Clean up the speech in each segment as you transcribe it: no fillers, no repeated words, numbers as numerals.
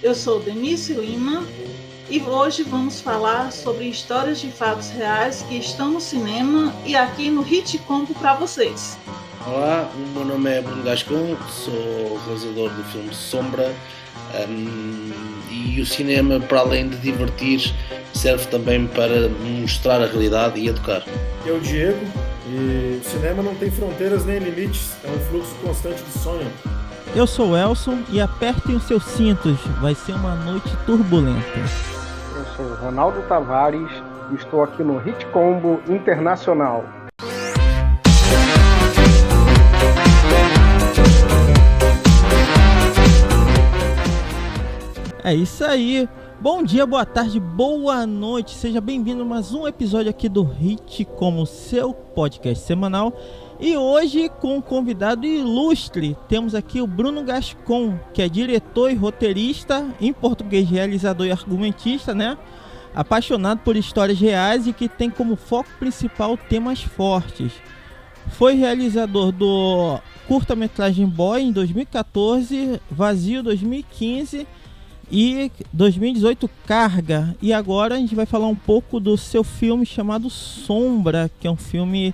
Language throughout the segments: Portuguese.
Eu sou Denise Lima e hoje vamos falar sobre histórias de fatos reais que estão no cinema e aqui no Hit Combo para vocês. Olá, o meu nome é Bruno Gascon, sou realizador do filme Sombra, e o cinema, para além de divertir, serve também para mostrar a realidade e educar. Eu, Diego, e o cinema não tem fronteiras nem limites, é um fluxo constante de sonho. Eu sou o Elson e apertem os seus cintos, vai ser uma noite turbulenta. Eu sou o Ronaldo Tavares e estou aqui no Hit Combo Internacional. É isso aí. Bom dia, boa tarde, boa noite. Seja bem-vindo a mais um episódio aqui do Hit Como, seu podcast semanal. E hoje com um convidado ilustre, temos aqui o Bruno Gascon, que é diretor e roteirista, em português realizador e argumentista, né? Apaixonado por histórias reais e que tem como foco principal temas fortes. Foi realizador do curta-metragem Boy em 2014, Vazio 2015 e 2018 Carga. E agora a gente vai falar um pouco do seu filme chamado Sombra, que é um filme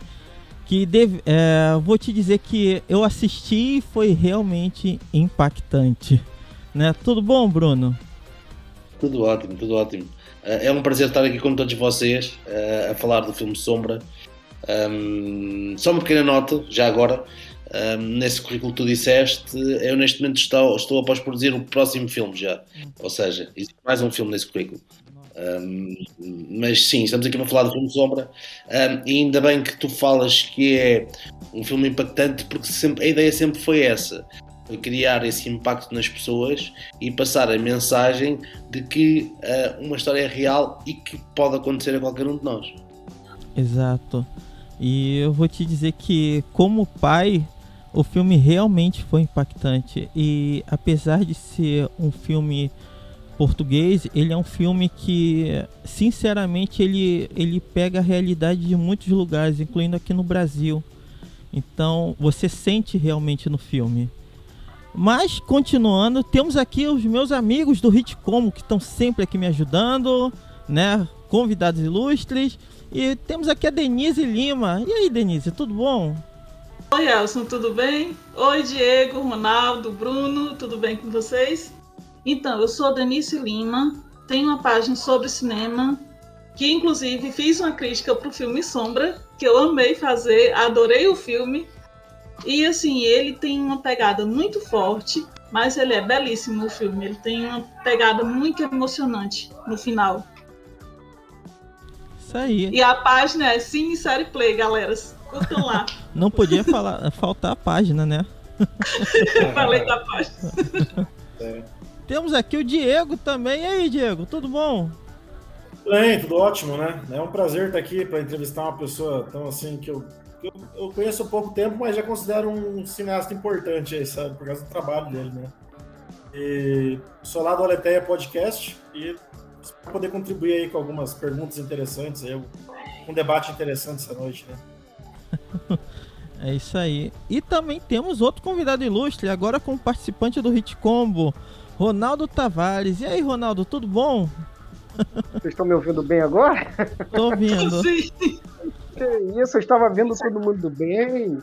que vou te dizer que eu assisti e foi realmente impactante, né? Tudo bom, Bruno? Tudo ótimo, tudo ótimo. É um prazer estar aqui com todos vocês a falar do filme Sombra. Só uma pequena nota, já agora, nesse currículo que tu disseste, eu neste momento estou a pós-produzir o próximo filme já, ou seja, existe mais um filme nesse currículo. Mas sim, estamos aqui para falar do filme Sombra, e ainda bem que tu falas que é um filme impactante, porque a ideia sempre foi essa, foi criar esse impacto nas pessoas e passar a mensagem de que uma história é real e que pode acontecer a qualquer um de nós. Exato. E eu vou te dizer que, como pai, o filme realmente foi impactante. E apesar de ser um filme português, ele é um filme que, sinceramente, ele pega a realidade de muitos lugares, incluindo aqui no Brasil. Então, você sente realmente no filme. Mas, continuando, temos aqui os meus amigos do Hit Como, que estão sempre aqui me ajudando, né? Convidados ilustres. E temos aqui a Denise Lima. E aí, Denise, tudo bom? Oi, Elson, tudo bem? Oi, Diego, Ronaldo, Bruno, tudo bem com vocês? Então, eu sou a Denise Lima, tenho uma página sobre cinema, que inclusive fiz uma crítica para o filme Sombra, que eu amei fazer, adorei o filme. E assim, ele tem uma pegada muito forte, mas ele é belíssimo o filme, ele tem uma pegada muito emocionante no final. Isso aí. E a página é Cine Série Play, galera. Curtam lá. Não podia faltar a página, né? Falei da página. Temos aqui o Diego também. E aí, Diego, tudo bom? Bem, tudo ótimo, né? É um prazer estar aqui para entrevistar uma pessoa tão assim que eu conheço há pouco tempo, mas já considero um cineasta importante aí, sabe? Por causa do trabalho dele, né? E sou lá do Aletheia Podcast e espero poder contribuir aí com algumas perguntas interessantes, aí, um debate interessante essa noite, né? É isso aí. E também temos outro convidado ilustre, agora como participante do Hit Combo, Ronaldo Tavares. E aí, Ronaldo, tudo bom? Vocês estão me ouvindo bem agora? Tô ouvindo. Sim. Que isso, eu estava vendo todo mundo bem.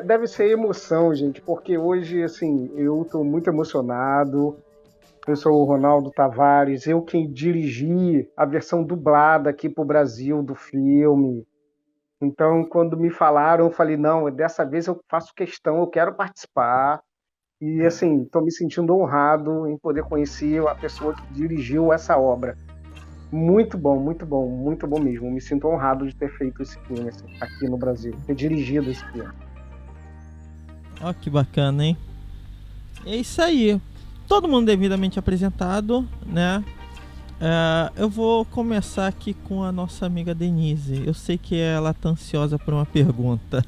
Deve ser emoção, gente, porque hoje, assim, eu estou muito emocionado. Eu sou o Ronaldo Tavares, eu quem dirigi a versão dublada aqui pro Brasil do filme. Então, quando me falaram, eu falei, não, dessa vez eu faço questão, eu quero participar. E, assim, estou me sentindo honrado em poder conhecer a pessoa que dirigiu essa obra. Muito bom, muito bom, muito bom mesmo. Me sinto honrado de ter feito esse filme assim, aqui no Brasil, ter dirigido esse filme. Ó, que bacana, hein? É isso aí. Todo mundo devidamente apresentado, né? Eu vou começar aqui com a nossa amiga Denise. Eu sei que ela tá ansiosa por uma pergunta.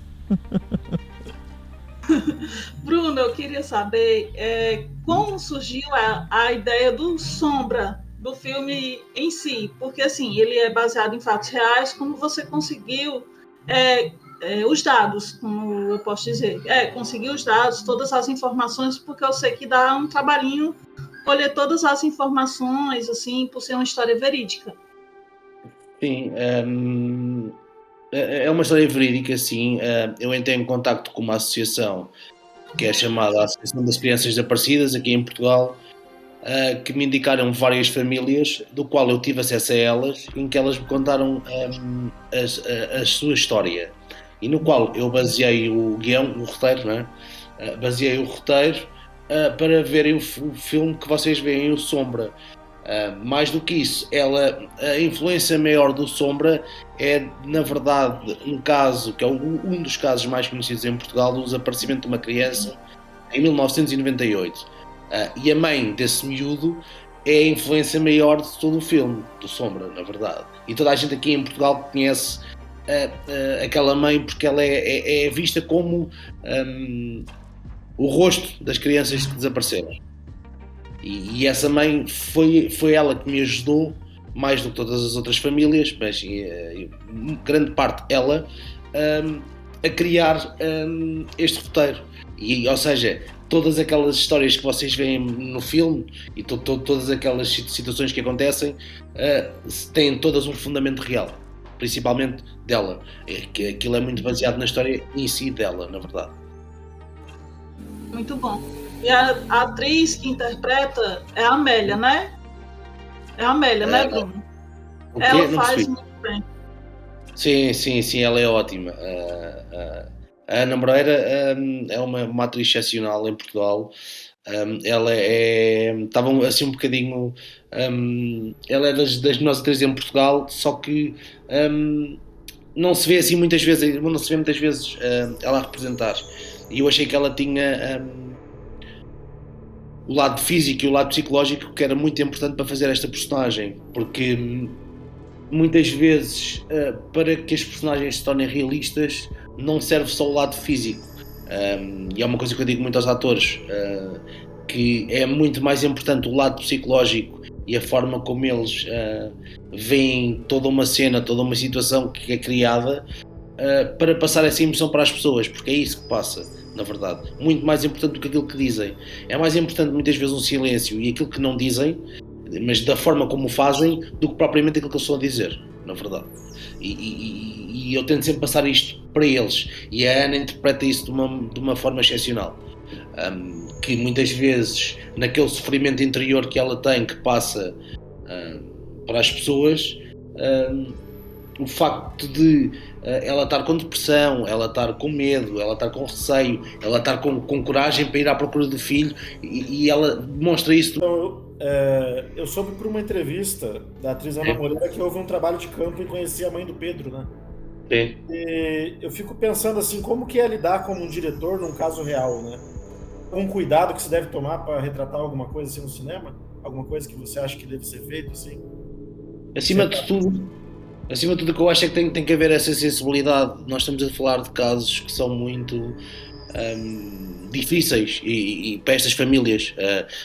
Bruno, eu queria saber como surgiu a ideia do Sombra, do filme em si, porque assim, ele é baseado em fatos reais, como você conseguiu os dados, como eu posso dizer, conseguir os dados, todas as informações, porque eu sei que dá um trabalhinho colher todas as informações, assim, por ser uma história verídica. Sim, é uma história verídica, sim. Eu entrei em contacto com uma associação que é chamada Associação das Crianças Desaparecidas, aqui em Portugal, que me indicaram várias famílias, do qual eu tive acesso a elas, em que elas me contaram a sua história, e no qual eu baseei o guião, o roteiro, não é? Baseei o roteiro para verem o filme que vocês veem, o Sombra. Mais do que isso, a influência maior do Sombra é, na verdade, um caso que é um dos casos mais conhecidos em Portugal, do desaparecimento de uma criança em 1998. E a mãe desse miúdo é a influência maior de todo o filme, do Sombra, na verdade. E toda a gente aqui em Portugal conhece aquela mãe porque ela é vista como o rosto das crianças que desapareceram. E essa mãe foi ela que me ajudou, mais do que todas as outras famílias, mas grande parte ela, a criar este roteiro. Ou seja, todas aquelas histórias que vocês veem no filme e todas aquelas situações que acontecem têm todas um fundamento real, principalmente dela. Que aquilo é muito baseado na história em si dela, na verdade. Muito bom. E a atriz que interpreta é a Amélia, né? É a Amélia, né, Bruno? Ela faz muito bem. Sim, ela é ótima. A Ana Moreira é uma atriz excepcional em Portugal. Ela estava assim um bocadinho. Ela é das melhores atrizes em Portugal, só que não se vê assim muitas vezes, ela a representar. E eu achei que ela tinha o lado físico e o lado psicológico que era muito importante para fazer esta personagem, porque muitas vezes para que as personagens se tornem realistas não serve só o lado físico, e é uma coisa que eu digo muito aos atores, que é muito mais importante o lado psicológico e a forma como eles veem toda uma cena, toda uma situação que é criada para passar essa emoção para as pessoas, porque é isso que passa, na verdade, muito mais importante do que aquilo que dizem. É mais importante muitas vezes um silêncio e aquilo que não dizem, mas da forma como o fazem, do que propriamente aquilo que eles estão a dizer, na verdade. E eu tento sempre passar isto para eles, e a Ana interpreta isso de uma forma excepcional, que muitas vezes naquele sofrimento interior que ela tem, que passa para as pessoas, o facto de ela estar com depressão, ela estar com medo, ela estar com receio, ela estar com coragem para ir à procura do filho, e ela demonstra isso. Então, eu soube por uma entrevista da atriz Ana Moreira que houve um trabalho de campo e conheci a mãe do Pedro, né? Sim. E eu fico pensando assim, como que é lidar como um diretor num caso real, né? Um cuidado que se deve tomar para retratar alguma coisa assim no cinema? Alguma coisa que você acha que deve ser feito assim? Acima de tudo, o que eu acho é que tem que haver essa sensibilidade. Nós estamos a falar de casos que são muito difíceis e para estas famílias.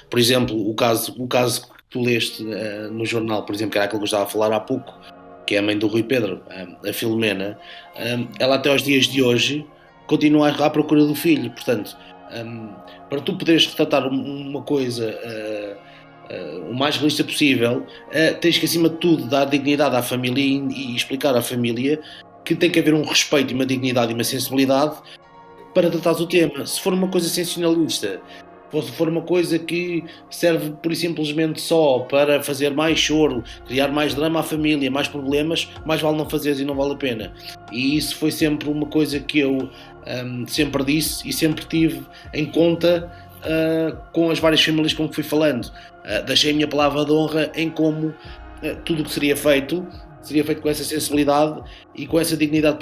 Por exemplo, o caso que tu leste no jornal, por exemplo, que era aquilo que eu estava a falar há pouco, que é a mãe do Rui Pedro, a Filomena, ela até aos dias de hoje continua à procura do filho. Portanto, para tu poderes retratar uma coisa o mais realista possível, tens que acima de tudo dar dignidade à família e explicar à família que tem que haver um respeito e uma dignidade e uma sensibilidade para tratar o tema. Se for uma coisa sensacionalista, se for uma coisa que serve pura e simplesmente só para fazer mais choro, criar mais drama à família, mais problemas, mais vale não fazer e não vale a pena. E isso foi sempre uma coisa que eu sempre disse e sempre tive em conta com as várias famílias com que fui falando. Deixei a minha palavra de honra em como tudo o que seria feito com essa sensibilidade e com essa dignidade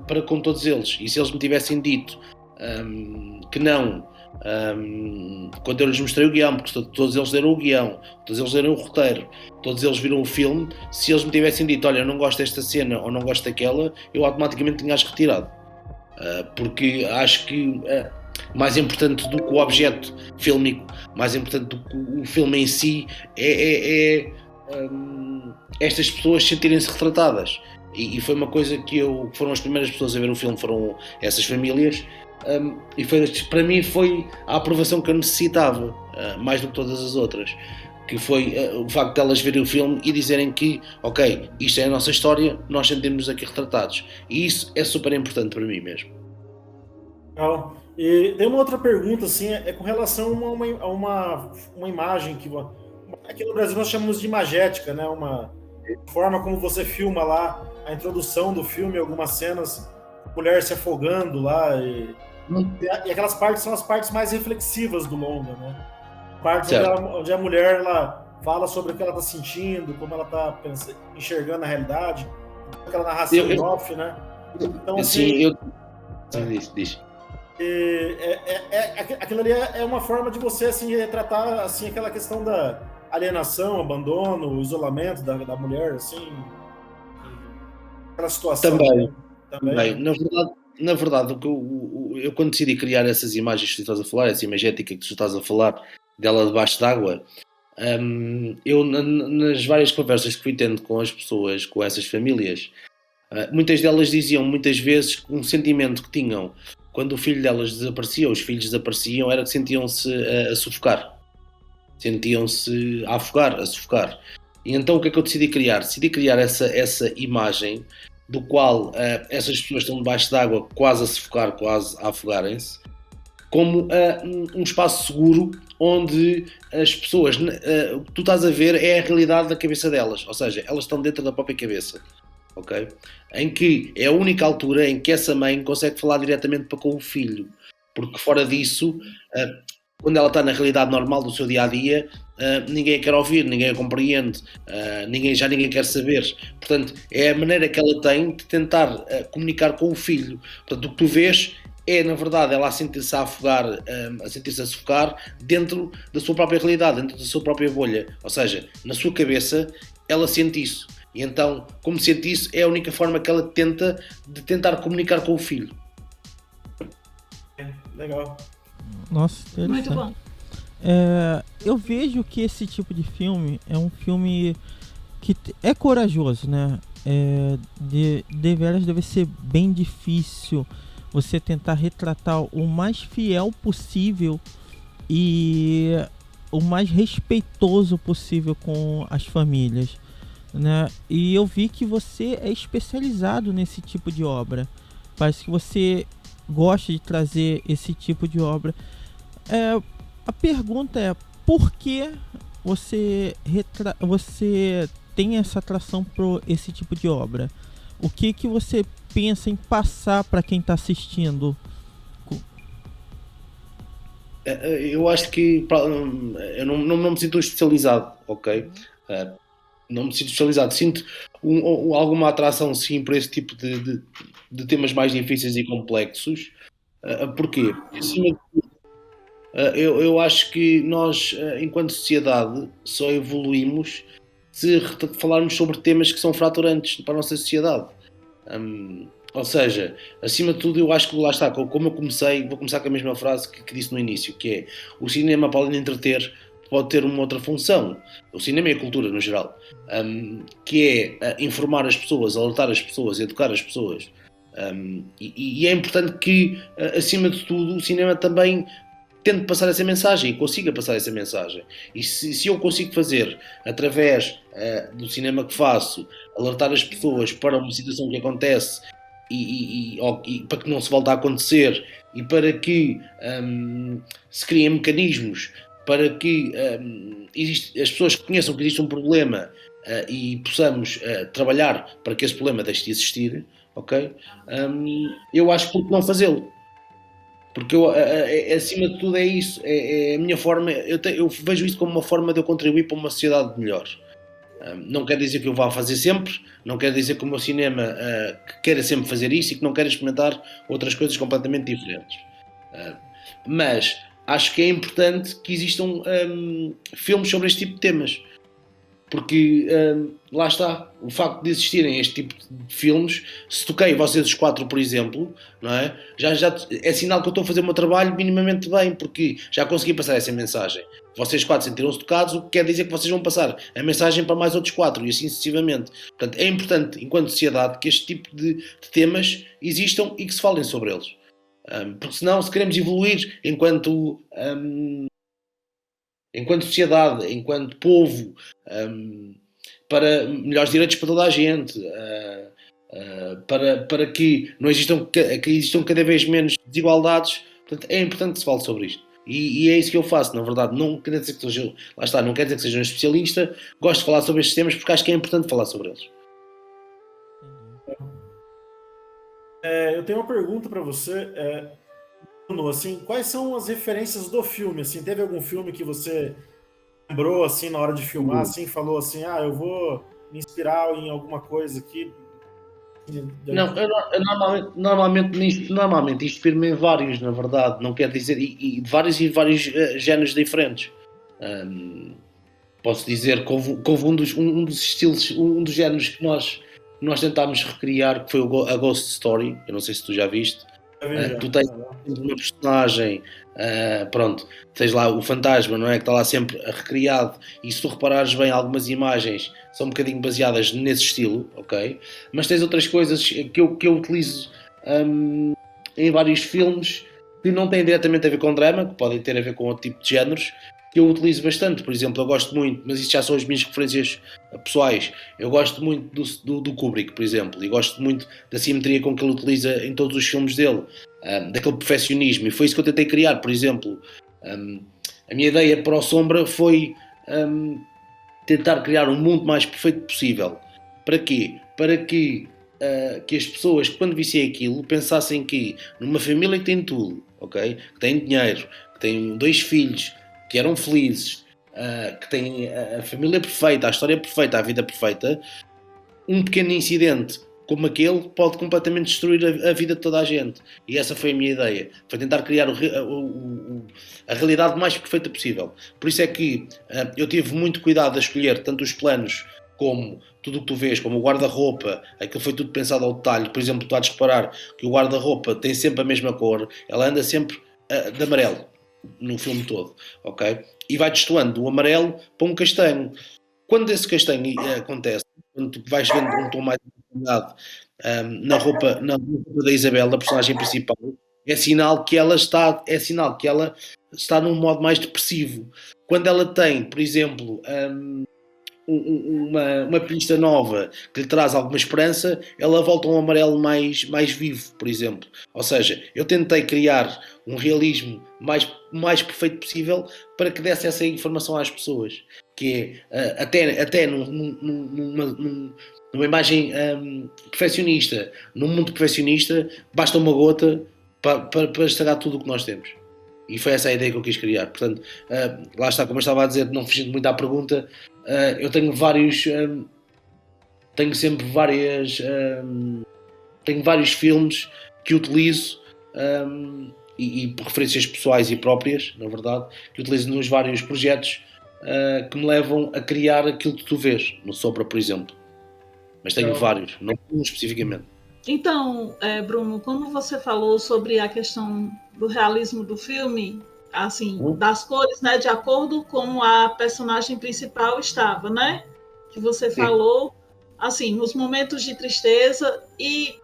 para com todos eles. E se eles me tivessem dito que não, quando eu lhes mostrei o guião, porque todos eles leram o guião, todos eles leram o roteiro, todos eles viram o filme, se eles me tivessem dito, olha, eu não gosto desta cena ou não gosto daquela, eu automaticamente tinha-as retirado, porque acho que mais importante do que o objeto fílmico, mais importante do que o filme em si, é estas pessoas sentirem-se retratadas. E foi uma coisa que foram as primeiras pessoas a ver o filme, foram essas famílias, e para mim foi a aprovação que eu necessitava, mais do que todas as outras, que foi o facto de elas verem o filme e dizerem que, ok, isto é a nossa história, nós sentimos-nos aqui retratados, e isso é super importante para mim mesmo. Legal. E tem uma outra pergunta, assim, é com relação a uma imagem que aqui no Brasil nós chamamos de imagética, né? Uma forma como você filma lá a introdução do filme, algumas cenas, mulher se afogando lá, e aquelas partes são as partes mais reflexivas do longa, né? Partes onde a mulher ela fala sobre o que ela está sentindo, como ela está enxergando a realidade, aquela narração em off, né? Então, assim, diz. Aquilo ali é uma forma de você assim retratar assim aquela questão da alienação, abandono, isolamento da mulher, assim, aquela situação. Também. Na verdade, eu quando decidi criar essas imagens que tu estás a falar, essa imagética que tu estás a falar dela debaixo d'água, eu nas várias conversas que fui tendo com as pessoas, com essas famílias, muitas delas diziam muitas vezes um sentimento que tinham quando o filho delas desaparecia, ou os filhos desapareciam, era que sentiam-se a sufocar, sentiam-se a afogar, a sufocar. E então o que é que eu decidi criar? Decidi criar essa imagem do qual essas pessoas estão debaixo d'água quase a sufocar, quase a afogarem-se, como um espaço seguro onde as pessoas, o que tu estás a ver é a realidade da cabeça delas, ou seja, elas estão dentro da própria cabeça. Okay? Em que é a única altura em que essa mãe consegue falar diretamente para com o filho, porque fora disso, quando ela está na realidade normal do seu dia-a-dia, ninguém a quer ouvir, ninguém a compreende, ninguém quer saber. Portanto, é a maneira que ela tem de tentar comunicar com o filho. Portanto, o que tu vês é, na verdade, ela a sentir-se a afogar, a sentir-se a sufocar dentro da sua própria realidade, dentro da sua própria bolha. Ou seja, na sua cabeça, ela sente isso. E então, como sente isso, é a única forma que ela tenta de tentar comunicar com o filho. Legal. Nossa, muito bom. Eu vejo que esse tipo de filme é um filme que é corajoso, né? Deveras deve ser bem difícil você tentar retratar o mais fiel possível e o mais respeitoso possível com as famílias, né? E eu vi que você é especializado nesse tipo de obra. Parece que você gosta de trazer esse tipo de obra. A pergunta é: por que você tem essa atração por esse tipo de obra? O que você pensa em passar para quem está assistindo? Eu acho que eu não me sinto especializado, ok? Não me sinto especializado, sinto alguma atração sim por esse tipo de temas mais difíceis e complexos. Porquê? Acima de tudo, eu acho que nós, enquanto sociedade, só evoluímos se falarmos sobre temas que são fraturantes para a nossa sociedade. Ou seja, acima de tudo, eu acho que lá está, como eu comecei, vou começar com a mesma frase que disse no início, que é: o cinema, para além de entreter, pode ter uma outra função, o cinema e a cultura no geral, que é informar as pessoas, alertar as pessoas, educar as pessoas. E é importante que, acima de tudo, o cinema também tente passar essa mensagem e consiga passar essa mensagem. E se eu consigo fazer, através do cinema que faço, alertar as pessoas para uma situação que acontece e para que não se volte a acontecer, e para que se criem mecanismos para que as pessoas conheçam que existe um problema e possamos trabalhar para que esse problema deixe de existir, ok? Eu acho que por que não fazê-lo? Porque acima de tudo é isso, é a minha forma, eu vejo isso como uma forma de eu contribuir para uma sociedade melhor. Não quer dizer que eu vá fazer sempre, não quer dizer que o meu cinema que queira sempre fazer isso e que não queira experimentar outras coisas completamente diferentes. Mas acho que é importante que existam filmes sobre este tipo de temas, porque lá está, o facto de existirem este tipo de filmes, se toquei vocês os 4, por exemplo, não é? Já é sinal que eu estou a fazer o meu trabalho minimamente bem, porque já consegui passar essa mensagem. Vocês 4 sentiram-se tocados, o que quer dizer que vocês vão passar a mensagem para mais outros 4 e assim sucessivamente. Portanto, é importante, enquanto sociedade, que este tipo de temas existam e que se falem sobre eles. Porque senão, se queremos evoluir enquanto sociedade, enquanto povo, para melhores direitos para toda a gente, para que não existam, que existam cada vez menos desigualdades, portanto, é importante que se fale sobre isto. E é isso que eu faço, na verdade. Não quer dizer que seja, lá está, não quer dizer que seja um especialista, gosto de falar sobre estes temas porque acho que é importante falar sobre eles. Eu tenho uma pergunta para você. Bruno, assim, quais são as referências do filme? Assim, teve algum filme que você lembrou assim na hora de filmar, assim, falou assim, eu vou me inspirar em alguma coisa aqui? Não, eu normalmente inspiro-me em vários, na verdade, não quer dizer, e de vários géneros diferentes. Posso dizer que houve um dos estilos, um dos géneros que nós tentámos recriar, que foi a Ghost Story. Eu não sei se tu já viste. Tu tens uma personagem, pronto, tens lá o fantasma, não é? Que está lá sempre recriado, e se tu reparares bem, algumas imagens são um bocadinho baseadas nesse estilo, ok? Mas tens outras coisas que eu utilizo em vários filmes que não têm diretamente a ver com drama, que podem ter a ver com outro tipo de géneros, que eu utilizo bastante. Por exemplo, eu gosto muito, mas isso já são as minhas referências pessoais, eu gosto muito do Kubrick, por exemplo, e gosto muito da simetria com que ele utiliza em todos os filmes dele, daquele perfeccionismo, e foi isso que eu tentei criar. Por exemplo, a minha ideia para o Sombra foi tentar criar um mundo mais perfeito possível. Para quê? Para que as pessoas, quando vissem aquilo, pensassem que numa família que tem tudo, ok? Que tem dinheiro, que tem 2 filhos, que eram felizes, que têm a família perfeita, a história perfeita, a vida perfeita, um pequeno incidente como aquele pode completamente destruir a vida de toda a gente. E essa foi a minha ideia. Foi tentar criar a realidade mais perfeita possível. Por isso é que eu tive muito cuidado a escolher tanto os planos como tudo o que tu vês, como o guarda-roupa, aquilo foi tudo pensado ao detalhe. Por exemplo, tu há de reparar que o guarda-roupa tem sempre a mesma cor, ela anda sempre de amarelo no filme todo, ok? E vai destoando do amarelo para um castanho. Quando esse castanho acontece, quando tu vais vendo um tom mais determinado na roupa da Isabel, da personagem principal, é sinal que ela está num modo mais depressivo. Quando ela tem, por exemplo, uma pista nova que lhe traz alguma esperança, ela volta a um amarelo mais vivo, por exemplo. Ou seja, eu tentei criar um realismo mais perfeito possível para que desse essa informação às pessoas, que é até numa imagem perfeccionista, num mundo perfeccionista, basta uma gota para estragar tudo o que nós temos. E foi essa a ideia que eu quis criar. Portanto, lá está, como eu estava a dizer, não fugindo muito à pergunta, eu tenho tenho vários filmes que utilizo, e por referências pessoais e próprias, na verdade, que utilizo nos vários projetos que me levam a criar aquilo que tu vês no Sombra, por exemplo. Mas tenho vários, não um especificamente. Então, Bruno, como você falou sobre a questão do realismo do filme, assim, das cores, né, de acordo com a personagem principal estava, né? Que você falou, assim, nos momentos de tristeza, e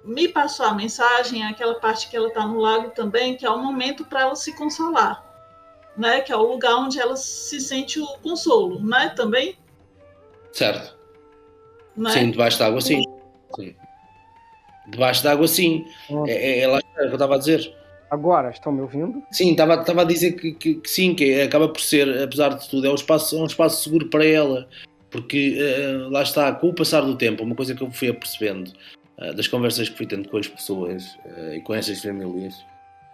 me passou a mensagem, aquela parte que ela está no lago também, que é o momento para ela se consolar, né? Que é o lugar onde ela se sente o consolo, né? Também. Certo. Né? Sim, debaixo d'água, sim. Debaixo d'água, sim. É lá que eu estava a dizer. Agora, estão me ouvindo? Sim, estava a dizer que sim, que acaba por ser, apesar de tudo, é um espaço seguro para ela, porque lá está, com o passar do tempo, uma coisa que eu fui apercebendo das conversas que fui tendo com as pessoas e com essas famílias,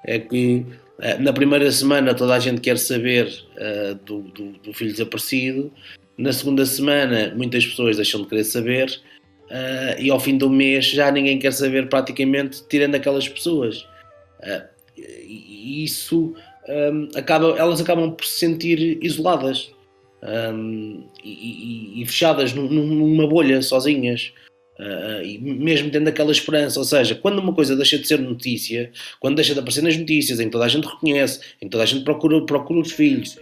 é que na primeira semana toda a gente quer saber do filho desaparecido, na segunda semana muitas pessoas deixam de querer saber, e ao fim do mês já ninguém quer saber praticamente, tirando aquelas pessoas. E isso elas acabam por se sentir isoladas e fechadas numa bolha, sozinhas, e mesmo tendo aquela esperança. Ou seja, quando uma coisa deixa de ser notícia, quando deixa de aparecer nas notícias, em que toda a gente reconhece, em que toda a gente procura os filhos,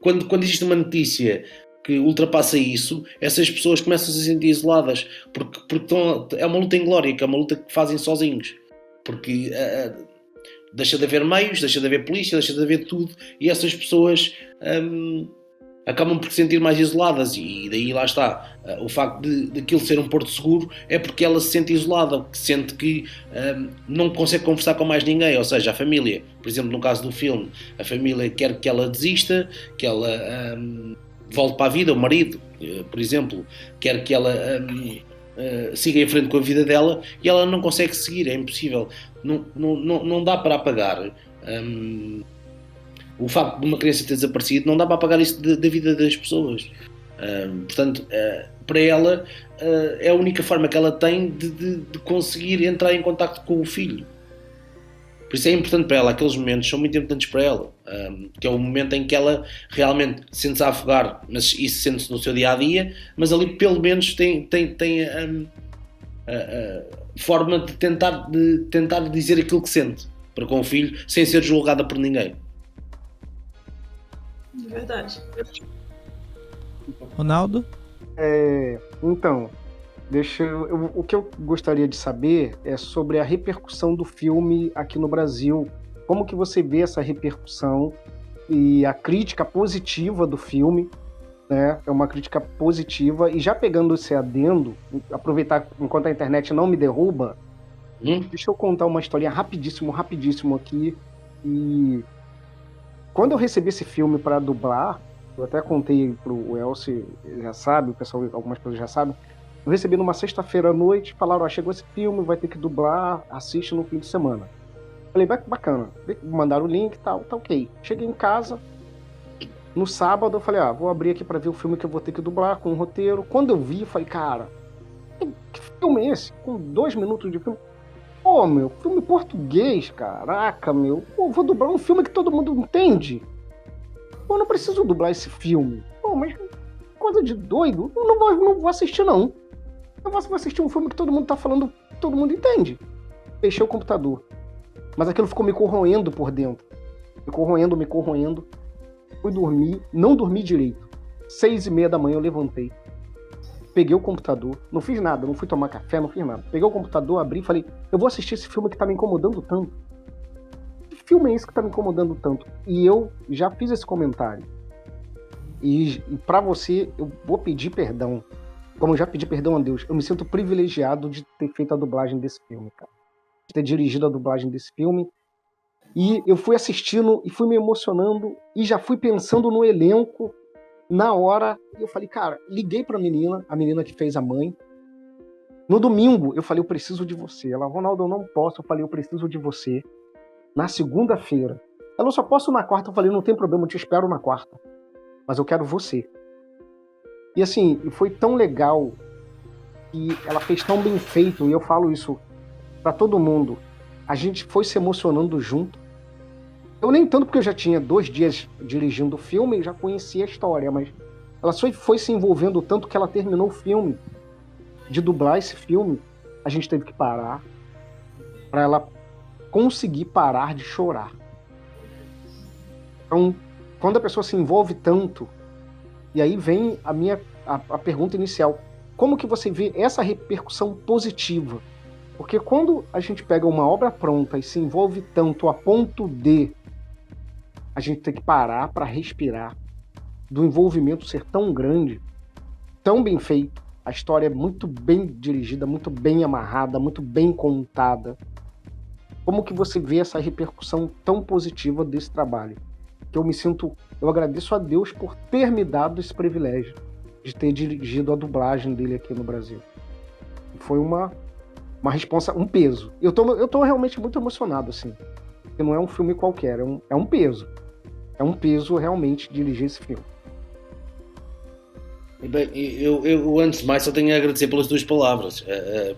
quando existe uma notícia que ultrapassa isso, essas pessoas começam a se sentir isoladas, porque é uma luta inglória, que é uma luta que fazem sozinhos. porque deixa de haver meios, deixa de haver polícia, deixa de haver tudo, e essas pessoas acabam por se sentir mais isoladas, e daí lá está, o facto de aquilo ser um porto seguro é porque ela se sente isolada, que sente que não consegue conversar com mais ninguém, ou seja, a família, por exemplo, no caso do filme, a família quer que ela desista, que ela volte para a vida, o marido, por exemplo, quer que ela siga em frente com a vida dela, e ela não consegue seguir, é impossível, não dá para apagar o facto de uma criança ter desaparecido, não dá para apagar isso da vida das pessoas. Portanto, para ela é a única forma que ela tem de conseguir entrar em contacto com o filho. Por isso é importante para ela, aqueles momentos são muito importantes para ela, que é o momento em que ela realmente sente-se a afogar, mas isso sente-se no seu dia-a-dia, mas ali pelo menos tem a forma de tentar dizer aquilo que sente para com o filho, sem ser julgada por ninguém. Verdade. Ronaldo? Então, o que eu gostaria de saber é sobre a repercussão do filme aqui no Brasil. Como que você vê essa repercussão e a crítica positiva do filme, né? É uma crítica positiva. E já pegando esse adendo, aproveitar enquanto a internet não me derruba, deixa eu contar uma historinha rapidíssimo aqui. E quando eu recebi esse filme para dublar, eu até contei pro Elcio, já sabe, o pessoal, algumas pessoas já sabem, eu recebi numa sexta-feira à noite, falaram, chegou esse filme, vai ter que dublar, assiste no fim de semana. Falei, bacana, mandaram o link e tal, tá ok. Cheguei em casa, no sábado eu falei, vou abrir aqui para ver o filme que eu vou ter que dublar, com o roteiro. Quando eu vi, eu falei, cara, que filme é esse? Com 2 minutos de filme? Pô, meu, filme português, caraca, meu. Pô, vou dublar um filme que todo mundo entende. Pô, eu não preciso dublar esse filme. Pô, mas coisa de doido. Eu não vou assistir, não. Eu vou assistir um filme que todo mundo tá falando, todo mundo entende. Fechei o computador. Mas aquilo ficou me corroendo por dentro. Me corroendo. Fui dormir, não dormi direito. 6:30 da manhã eu levantei. Peguei o computador, não fiz nada, não fui tomar café, não fiz nada. Peguei o computador, abri e falei, eu vou assistir esse filme que tá me incomodando tanto. Que filme é esse que tá me incomodando tanto? E eu já fiz esse comentário. E pra você, eu vou pedir perdão. Como eu já pedi perdão a Deus, eu me sinto privilegiado de ter feito a dublagem desse filme, cara. De ter dirigido a dublagem desse filme. E eu fui assistindo e fui me emocionando e já fui pensando no elenco. Na hora, eu falei, cara, liguei pra menina, a menina que fez a mãe. No domingo, eu falei, eu preciso de você. Ela, Ronaldo, eu não posso. Eu falei, eu preciso de você. Na segunda-feira. Ela, eu só posso na quarta. Eu falei, não tem problema, eu te espero na quarta. Mas eu quero você. E assim, foi tão legal. E ela fez tão bem feito. E eu falo isso pra todo mundo. A gente foi se emocionando junto. Eu nem tanto porque eu já tinha 2 dias dirigindo o filme e já conhecia a história, mas ela só foi se envolvendo tanto que ela terminou o filme. De dublar esse filme, a gente teve que parar para ela conseguir parar de chorar. Então, quando a pessoa se envolve tanto, e aí vem a pergunta inicial, como que você vê essa repercussão positiva? Porque quando a gente pega uma obra pronta e se envolve tanto a ponto de a gente ter que parar para respirar, do envolvimento ser tão grande, tão bem feito, a história é muito bem dirigida, muito bem amarrada, muito bem contada. Como que você vê essa repercussão tão positiva desse trabalho? Que eu agradeço a Deus por ter me dado esse privilégio de ter dirigido a dublagem dele aqui no Brasil. Foi uma responsa, um peso. Eu tô realmente muito emocionado, assim. Porque não é um filme qualquer, é um peso. É um peso realmente dirigir esse filme. Bem, eu antes de mais só tenho a agradecer pelas 2 palavras,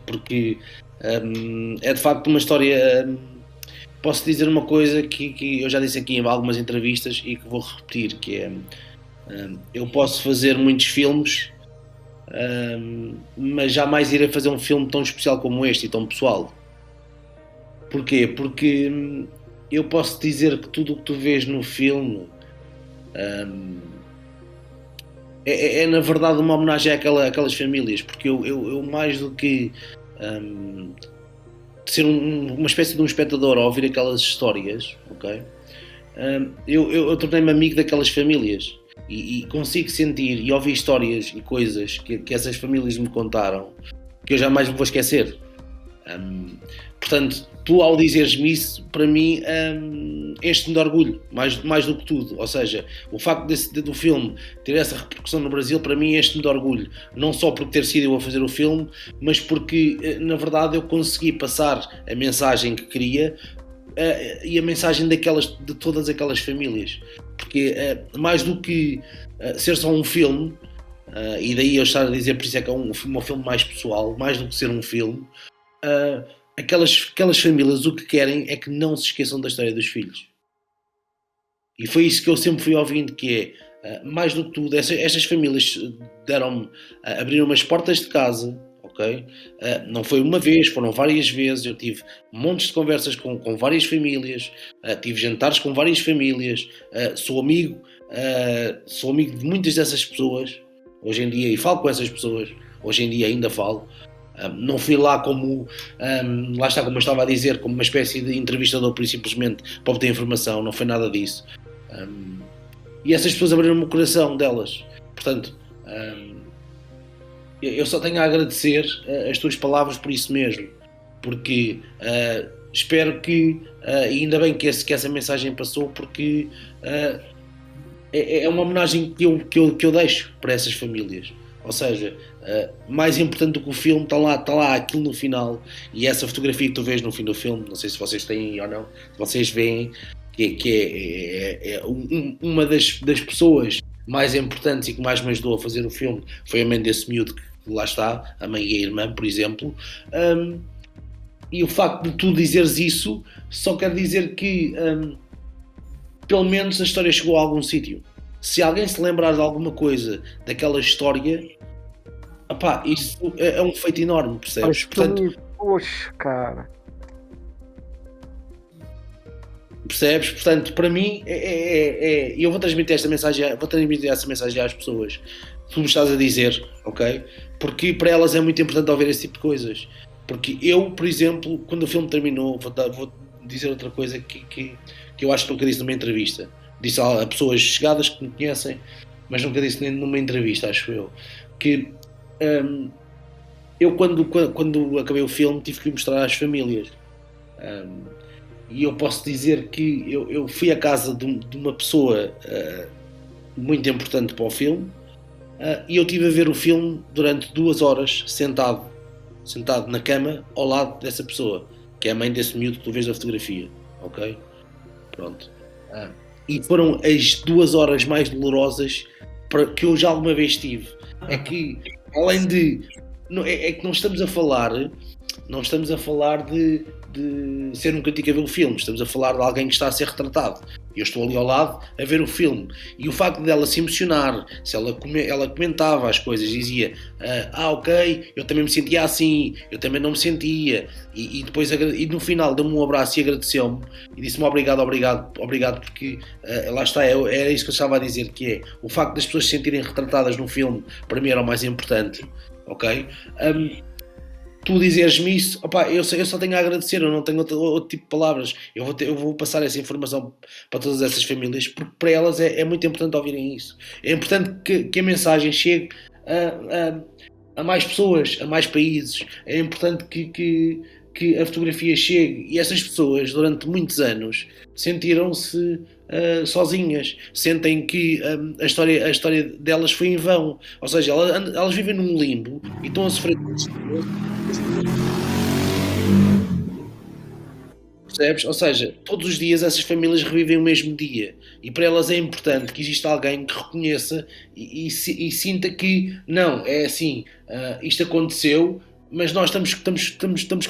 porque é de facto uma história. Posso dizer uma coisa que eu já disse aqui em algumas entrevistas e que vou repetir, que é eu posso fazer muitos filmes, mas jamais irei fazer um filme tão especial como este e tão pessoal. Porquê? Porque eu posso dizer que tudo o que tu vês no filme é na verdade uma homenagem àquelas famílias, porque eu mais do que ser uma espécie de um espectador ao ouvir aquelas histórias, ok? Eu tornei-me amigo daquelas famílias e consigo sentir e ouvir histórias e coisas que essas famílias me contaram que eu jamais me vou esquecer. Portanto, tu ao dizeres-me isso, para mim, enche-me de orgulho, mais do que tudo. Ou seja, o facto do filme ter essa repercussão no Brasil, para mim, enche-me de orgulho. Não só por ter sido eu a fazer o filme, mas porque, na verdade, eu consegui passar a mensagem que queria e a mensagem de todas aquelas famílias. Porque, mais do que ser só um filme, e daí eu estar a dizer, por isso é que é um filme mais pessoal, mais do que ser um filme, aquelas famílias o que querem é que não se esqueçam da história dos filhos. E foi isso que eu sempre fui ouvindo, que é, mais do que tudo, estas famílias abriram-me as portas de casa, ok? Não foi uma vez, foram várias vezes, eu tive montes de conversas com várias famílias, tive jantares com várias famílias, sou amigo de muitas dessas pessoas, hoje em dia, e falo com essas pessoas, hoje em dia ainda falo. Não fui lá como, lá está, como eu estava a dizer, como uma espécie de entrevistador, por simplesmente para obter informação, não foi nada disso. E essas pessoas abriram-me o coração delas. Portanto, eu só tenho a agradecer as tuas palavras por isso mesmo, porque espero que, e ainda bem que essa mensagem passou, porque é uma homenagem que eu deixo para essas famílias. Ou seja, mais importante do que o filme, está lá aquilo no final, e essa fotografia que tu vês no fim do filme, não sei se vocês têm ou não, se vocês veem, que é uma das pessoas mais importantes e que mais me ajudou a fazer o filme, foi a mãe desse miúdo que lá está, a mãe e a irmã, por exemplo. E o facto de tu dizeres isso só quer dizer que pelo menos a história chegou a algum sítio. Se alguém se lembrar de alguma coisa daquela história, isso é um feito enorme, percebes? Portanto, poxa, cara. Percebes? Portanto, para mim, eu vou transmitir essa mensagem às pessoas. Tu me estás a dizer, ok? Porque para elas é muito importante ouvir esse tipo de coisas. Porque eu, por exemplo, quando o filme terminou, vou dizer outra coisa que eu acho que nunca disse numa entrevista. Disse a pessoas chegadas que me conhecem, mas nunca disse nem numa entrevista, acho eu. Que eu, quando acabei o filme, tive que mostrar às famílias. E eu posso dizer que eu fui à casa de uma pessoa muito importante para o filme, e eu estive a ver o filme durante 2 horas, sentado na cama, ao lado dessa pessoa, que é a mãe desse miúdo que tu vês na fotografia, ok? Pronto. E foram as 2 horas mais dolorosas que eu já alguma vez tive. É que, além de... É que não estamos a falar de ser um crítico a ver o filme, estamos a falar de alguém que está a ser retratado. Eu estou ali ao lado a ver o filme, e o facto dela se emocionar, se ela comentava as coisas, dizia ok, eu também me sentia assim, eu também não me sentia, e depois no final deu-me um abraço e agradeceu-me e disse-me obrigado, porque lá está, era isso que eu estava a dizer, que é o facto das pessoas se sentirem retratadas no filme, para mim era o mais importante, ok? Tu dizeres-me isso, eu só tenho a agradecer, eu não tenho outro tipo de palavras. Eu vou passar essa informação para todas essas famílias, porque para elas é muito importante ouvirem isso. É importante que a mensagem chegue a mais pessoas, a mais países. É importante que a fotografia chegue, e essas pessoas durante muitos anos sentiram-se sozinhas, sentem que a história delas foi em vão, ou seja, elas vivem num limbo e estão a sofrer. Percebes? Ou seja, todos os dias essas famílias revivem o mesmo dia, e para elas é importante que exista alguém que reconheça e sinta que não, é assim, isto aconteceu, mas nós estamos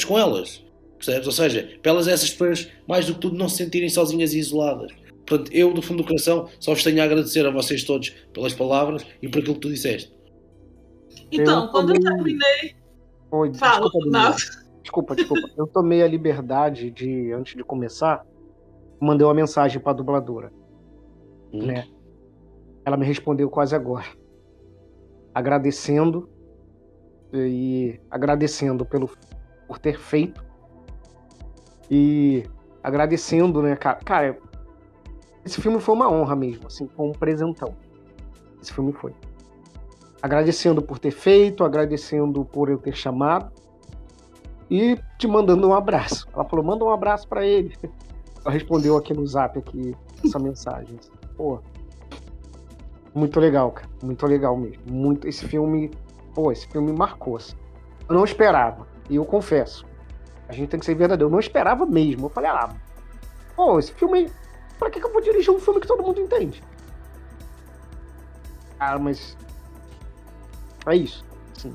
com elas, percebes? Ou seja, para elas essas pessoas, mais do que tudo, não se sentirem sozinhas e isoladas. Portanto, eu do fundo do coração só vos tenho a agradecer a vocês todos pelas palavras e por aquilo que tu disseste. Então, quando eu terminei... Oi, Fala, Ronaldo. Desculpa. Eu tomei a liberdade de, antes de começar, mandei uma mensagem para a dubladora. Né? Ela me respondeu quase agora. Agradecendo por ter feito E agradecendo, né, cara? Cara, esse filme foi uma honra mesmo, assim, foi um presentão. Esse filme foi. Agradecendo por ter feito, agradecendo por eu ter chamado e te mandando um abraço. Ela falou, manda um abraço pra ele. Ela respondeu aqui no zap, aqui, essa mensagem. Pô, muito legal, cara. Muito legal mesmo. Muito, esse filme marcou. Assim. Eu não esperava, e eu confesso. A gente tem que ser verdadeiro. Eu não esperava mesmo. Eu falei, esse filme... Pra que eu vou dirigir um filme que todo mundo entende? Cara, mas... É isso. Assim,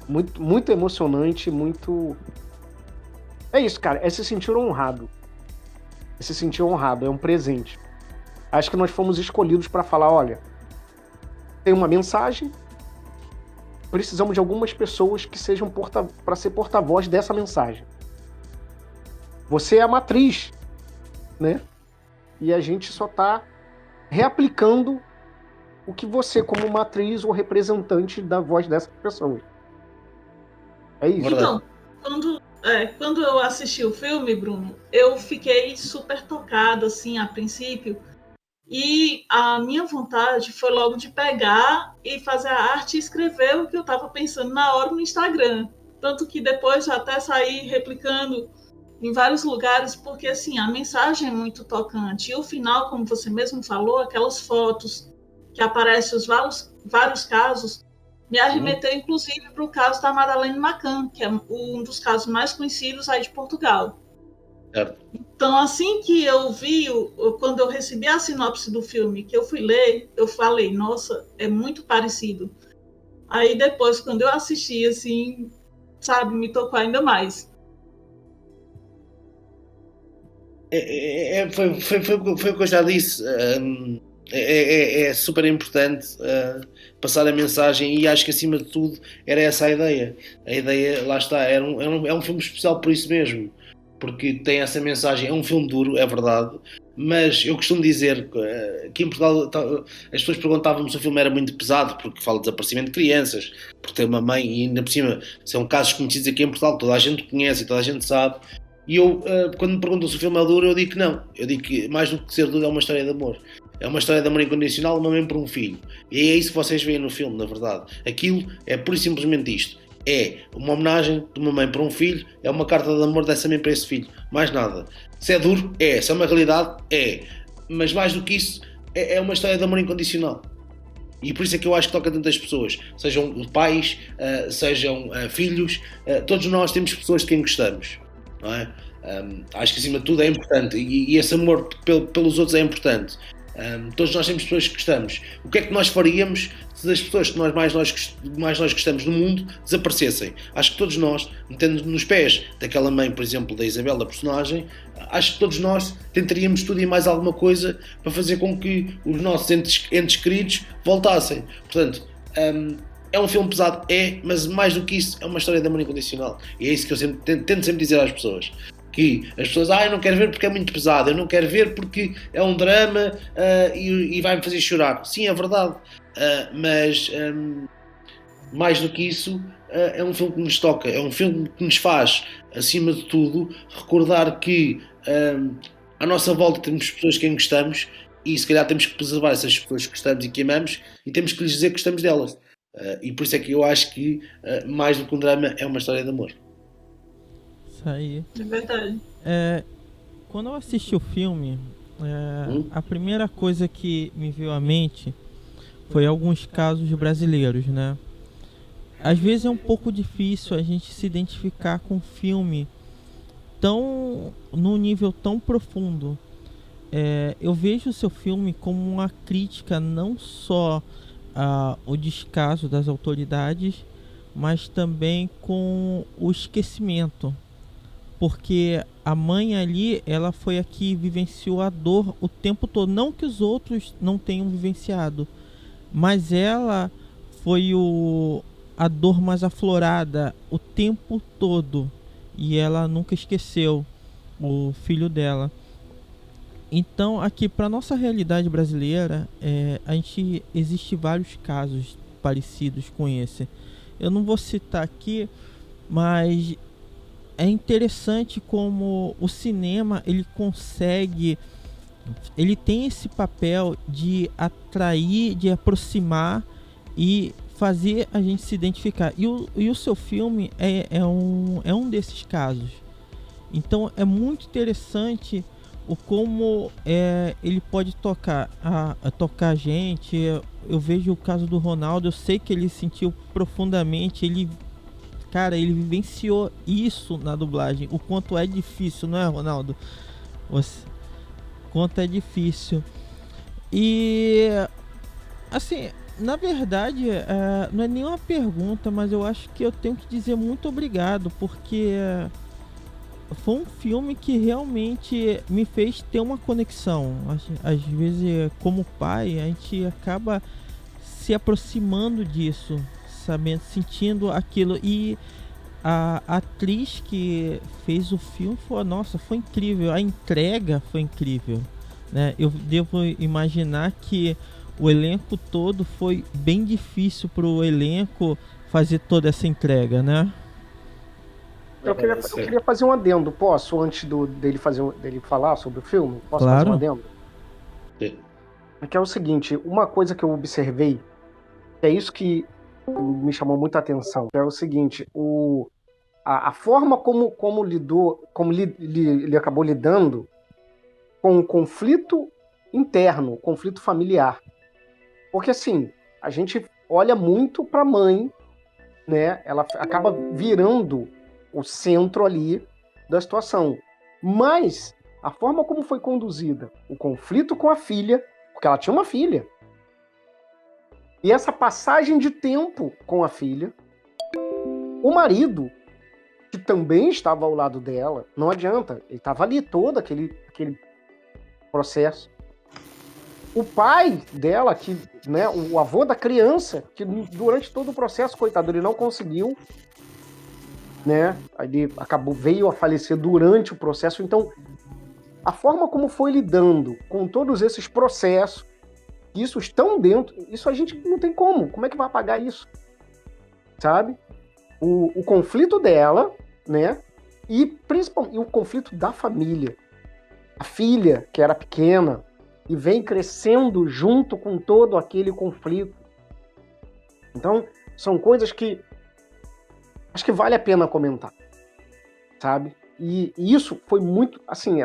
muito emocionante, muito... É isso, cara. É se sentir honrado. É se sentir honrado. É um presente. Acho que nós fomos escolhidos pra falar, olha... Tem uma mensagem... Precisamos de algumas pessoas que sejam para ser porta-voz dessa mensagem. Você é a matriz, né? E a gente só está reaplicando o que você, como matriz ou representante da voz dessas pessoas. É isso. Então, quando eu assisti o filme, Bruno, eu fiquei super tocada, assim, a princípio. E a minha vontade foi logo de pegar e fazer a arte e escrever o que eu estava pensando na hora no Instagram. Tanto que depois já até saí replicando em vários lugares, porque assim, a mensagem é muito tocante. E o final, como você mesmo falou, aquelas fotos que aparecem os vários casos, me arremeteu inclusive para o caso da Madeleine McCann, que é um dos casos mais conhecidos aí de Portugal. Então, assim que eu vi, quando eu recebi a sinopse do filme, que eu fui ler, eu falei, nossa, é muito parecido. Aí depois, quando eu assisti, assim, sabe, me tocou ainda mais. Foi o que eu já disse. É super importante passar a mensagem e acho que acima de tudo era essa a ideia. A ideia, lá está, é um filme especial por isso mesmo. Porque tem essa mensagem, é um filme duro, é verdade, mas eu costumo dizer que em Portugal as pessoas perguntavam-me se o filme era muito pesado, porque fala de desaparecimento de crianças, porque tem uma mãe, e ainda por cima são casos conhecidos aqui em Portugal, toda a gente conhece e toda a gente sabe, e eu, quando me perguntam se o filme é duro, eu digo que não, eu digo que mais do que ser duro é uma história de amor. É uma história de amor incondicional de uma mãe por um filho. E é isso que vocês veem no filme, na verdade. Aquilo é pura e simplesmente isto. É uma homenagem de uma mãe para um filho, é uma carta de amor dessa mãe para esse filho, mais nada. Se é duro, é. Se é uma realidade, é. Mas mais do que isso, é uma história de amor incondicional. E por isso é que eu acho que toca tantas pessoas, sejam pais, sejam filhos, todos nós temos pessoas de quem gostamos, não é? Acho que acima de tudo é importante, e esse amor pelos outros é importante. Todos nós temos pessoas que gostamos. O que é que nós faríamos se as pessoas que mais nós gostamos no mundo desaparecessem? Acho que todos nós, metendo nos pés daquela mãe, por exemplo, da Isabel, da personagem, acho que todos nós tentaríamos tudo e mais alguma coisa para fazer com que os nossos entes queridos voltassem. Portanto, é um filme pesado, mas mais do que isso, é uma história de amor incondicional. E é isso que eu tento sempre dizer às pessoas. Que as pessoas, eu não quero ver porque é muito pesado, eu não quero ver porque é um drama e vai-me fazer chorar. Sim, é verdade, mas mais do que isso, é um filme que nos toca, é um filme que nos faz, acima de tudo, recordar que à nossa volta temos pessoas que gostamos e se calhar temos que preservar essas pessoas que gostamos e que amamos e temos que lhes dizer que gostamos delas. E por isso é que eu acho que mais do que um drama é uma história de amor. Aí. É verdade. Quando eu assisti o filme, a primeira coisa que me veio à mente foi alguns casos brasileiros, né? Às vezes é um pouco difícil a gente se identificar com um filme num nível tão profundo. Eu vejo o seu filme como uma crítica não só ao descaso das autoridades, mas também com o esquecimento. Porque a mãe ali, ela foi a que vivenciou a dor o tempo todo. Não que os outros não tenham vivenciado, mas ela foi a dor mais aflorada o tempo todo. E ela nunca esqueceu o filho dela. Então, aqui, para nossa realidade brasileira, existe vários casos parecidos com esse. Eu não vou citar aqui, mas é interessante como o cinema ele consegue, ele tem esse papel de atrair, de aproximar e fazer a gente se identificar. E o seu filme é um desses casos. Então é muito interessante o como ele pode tocar a gente. Eu vejo o caso do Ronaldo, eu sei que ele sentiu profundamente, ele vivenciou isso na dublagem, o quanto é difícil, não é, Ronaldo? O quanto é difícil. E assim, na verdade, não é nenhuma pergunta, mas eu acho que eu tenho que dizer muito obrigado, porque foi um filme que realmente me fez ter uma conexão. Às vezes, como pai, a gente acaba se aproximando disso, sabendo, sentindo aquilo. E a atriz que fez o filme foi incrível. A entrega foi incrível, né? Eu devo imaginar que o elenco todo foi bem difícil para o elenco fazer toda essa entrega, né? Eu queria fazer um adendo, posso? Antes dele falar sobre o filme? Posso Claro. fazer um adendo? Sim. Que é o seguinte, uma coisa que eu observei, é isso que me chamou muita atenção, que é o seguinte, a forma como ele acabou lidando com o conflito interno, conflito familiar. Porque assim, a gente olha muito para a mãe, né? Ela acaba virando o centro ali da situação. Mas a forma como foi conduzida o conflito com a filha, porque ela tinha uma filha, e essa passagem de tempo com a filha, o marido, que também estava ao lado dela, não adianta, ele estava ali todo aquele processo. O pai dela, que, né, o avô da criança, que durante todo o processo, coitado, ele não conseguiu, né? Ele veio a falecer durante o processo. Então, a forma como foi lidando com todos esses processos, isso estão dentro, isso a gente não tem como é que vai apagar isso? Sabe? O conflito dela, né? E principalmente o conflito da família. A filha, que era pequena, e vem crescendo junto com todo aquele conflito. Então, são coisas que acho que vale a pena comentar, sabe? E isso foi muito, assim,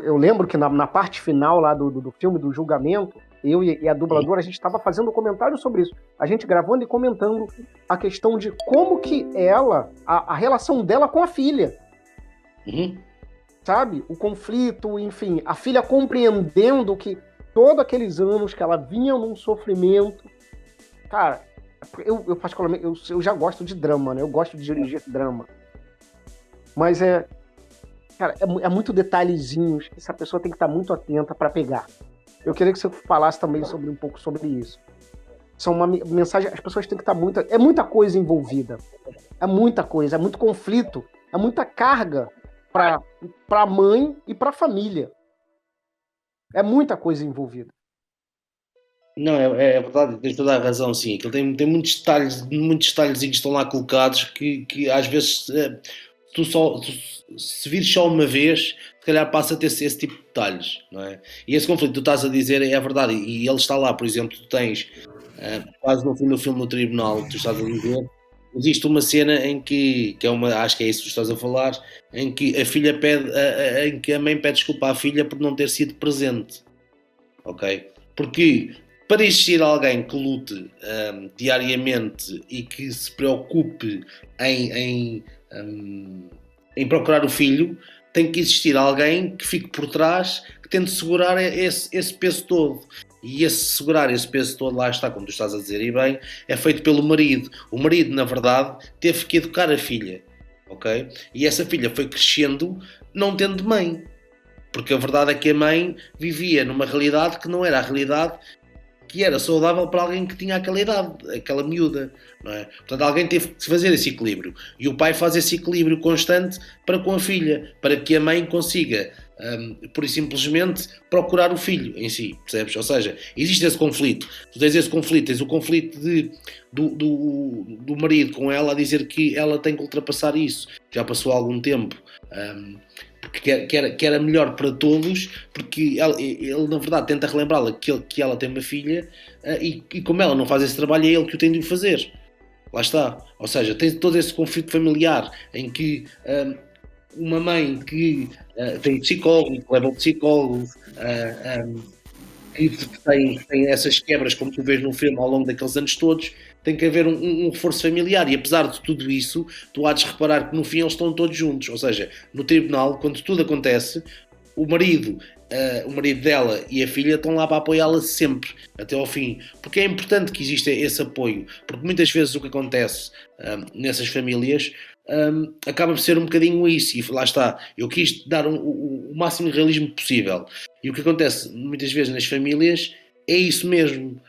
eu lembro que na parte final lá do filme, do julgamento, eu e a dubladora, a gente estava fazendo um comentário sobre isso. A gente gravando e comentando a questão de como que a relação dela com a filha. Uhum. Sabe? O conflito, enfim, a filha compreendendo que todos aqueles anos que ela vinha num sofrimento. Cara, eu particularmente, eu já gosto de drama, né? Eu gosto de dirigir drama. Mas cara, é muito detalhezinhos. Essa pessoa tem que estar muito atenta para pegar. Eu queria que você falasse também um pouco sobre isso. São uma mensagem, as pessoas têm que estar é muita coisa envolvida. É muita coisa, é muito conflito, é muita carga para a mãe e para a família. É muita coisa envolvida. Não, é verdade, tens toda a razão, sim. Aquilo tem muitos detalhes que estão lá colocados que às vezes se vires só uma vez, se calhar passa a ter esse tipo de detalhes, não é? E esse conflito que tu estás a dizer é verdade, e ele está lá, por exemplo, tu tens quase no fim do filme no tribunal, tu estás a dizer, existe uma cena em que acho que é isso que tu estás a falar, em que a filha em que a mãe pede desculpa à filha por não ter sido presente, ok? Porque para existir alguém que lute diariamente e que se preocupe em procurar o filho, tem que existir alguém que fique por trás, que tente segurar esse peso todo. E segurar esse peso todo, lá está, como tu estás a dizer, e bem, é feito pelo marido. O marido, na verdade, teve que educar a filha, ok? E essa filha foi crescendo não tendo mãe. Porque a verdade é que a mãe vivia numa realidade que não era a realidade que era saudável para alguém que tinha aquela idade, aquela miúda, não é? Portanto, alguém teve que fazer esse equilíbrio. E o pai faz esse equilíbrio constante para com a filha, para que a mãe consiga por simplesmente procurar o filho em si, percebes? Ou seja, existe esse conflito. Tu tens esse conflito, tens o conflito do marido com ela a dizer que ela tem que ultrapassar isso. Já passou algum tempo. Porque que era melhor para todos, porque ele na verdade tenta relembrá-la que ela tem uma filha, e como ela não faz esse trabalho, é ele que o tem de fazer. Lá está. Ou seja, tem todo esse conflito familiar em que uma mãe que tem psicólogo, que leva ao psicólogo, que tem essas quebras, como tu vês no filme, ao longo daqueles anos todos, tem que haver um reforço familiar. E apesar de tudo isso, tu há de reparar que no fim eles estão todos juntos. Ou seja, no tribunal, quando tudo acontece, o marido dela e a filha estão lá para apoiá-la sempre, até ao fim. Porque é importante que exista esse apoio. Porque muitas vezes o que acontece nessas famílias acaba por ser um bocadinho isso. E lá está, eu quis dar o máximo de realismo possível. E o que acontece muitas vezes nas famílias é isso mesmo,